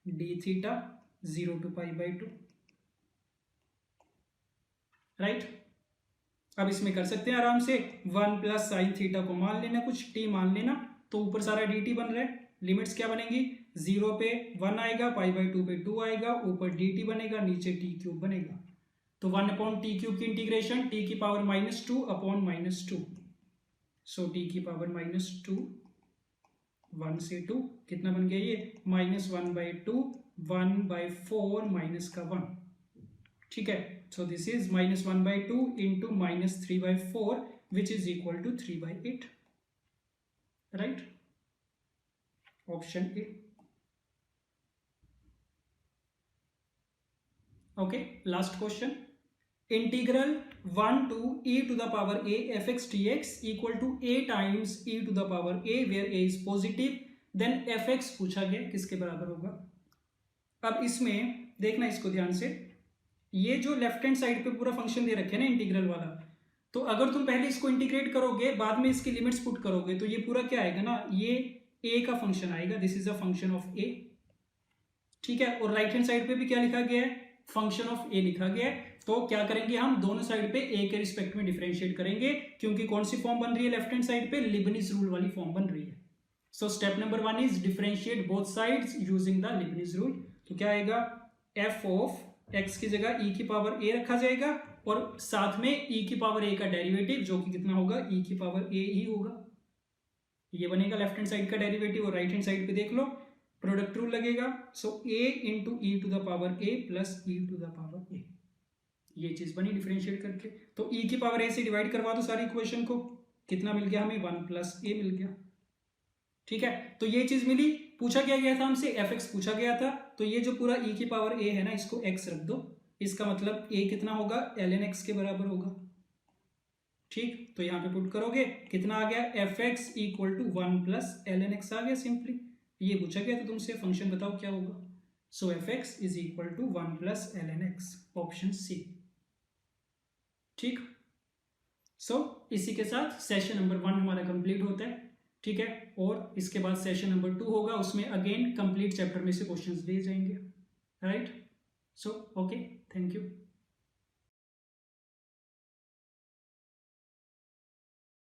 D theta 0 to pi by 2, right. अब इसमें कर सकते हैं आराम से, 1 प्लस साइन थीटा को मान लेना, कुछ t मान लेना, तो ऊपर सारा dt बन रहा है। लिमिट्स क्या बनेंगी, 0 पे 1 आएगा, पाई बाई 2 पे 2 आएगा, ऊपर dt बनेगा, नीचे t क्यूब बनेगा। तो 1 अपॉन टी क्यूब की इंटीग्रेशन t की पावर -2 अपॉन -2, सो t की पावर -2 1 से 2 कितना बन गया ये, -1 बाई 2 1 बाई 4 माइनस का 1। ठीक है, so this is -1 by 2 into -3 by 4 which is equal to 3 by 8, right? Option A. Okay, last question. Integral 1 to e to the power a fx dx equal to a times e to the power a where a is positive, then fx पूछा गया किसके बराबर होगा। अब इसमें देखना, इसको ध्यान से, ये जो लेफ्ट हैंड साइड पे पूरा फंक्शन दे रखे हैं ना इंटीग्रल वाला, तो अगर तुम पहले इसको इंटीग्रेट करोगे बाद में इसकी लिमिट्स पुट करोगे, तो ये पूरा क्या आएगा ना, ये a का फंक्शन आएगा, this is a function of a। ठीक है, और राइट हैंड साइड पे भी क्या लिखा गया है, फंक्शन ऑफ a लिखा गया है। तो क्या करेंगे हम, दोनों साइड पे a के रिस्पेक्ट में डिफरेंशिएट करेंगे, क्योंकि कौन सी फॉर्म बन रही है लेफ्ट हैंड साइड पे, लिबनिज रूल वाली फॉर्म बन रही है। So step number 1 is differentiate both sides using the Leibniz rule. तो क्या आएगा, f ऑफ x की जगह e की पावर a रखा जाएगा, और साथ में e की पावर a का डेरिवेटिव जो कि कितना होगा, e की पावर a ही होगा। ये बनेगा लेफ्ट हैंड साइड का डेरिवेटिव, और राइट हैंड साइड पे देख लो प्रोडक्ट रूल लगेगा। So a into e to the power a plus e to the power a, ये चीज बनी डिफरेंशिएट करके। तो e की पावर a से डिवाइड करवा दो सारी इक्वेशन को। कितना मिल गया हमें 1 प्लस ए मिल गया। ठीक है, तो ये चीज मिली। पूछा क्या गया था हमसे, एफ एक्स पूछा गया था, तो ये जो पूरा e की पावर a है ना, इसको x रख दो, इसका मतलब a कितना होगा, ln x के बराबर होगा। ठीक, तो यहाँ पे पुट करोगे, कितना आ गया, f x equal to 1 plus ln x आ गया सिंपली। ये पूछा गया था तुमसे, फंक्शन बताओ क्या होगा। So F x is equal to 1 plus ln x, option C. ठीक, सो इसी के साथ सेशन नंबर 1 हमारा कंप्लीट होता है। ठीक है, और इसके बाद सेशन नंबर 2 होगा, उसमें अगेन कंप्लीट चैप्टर में से क्वेश्चंस दिए जाएंगे। Right, so okay, thank you.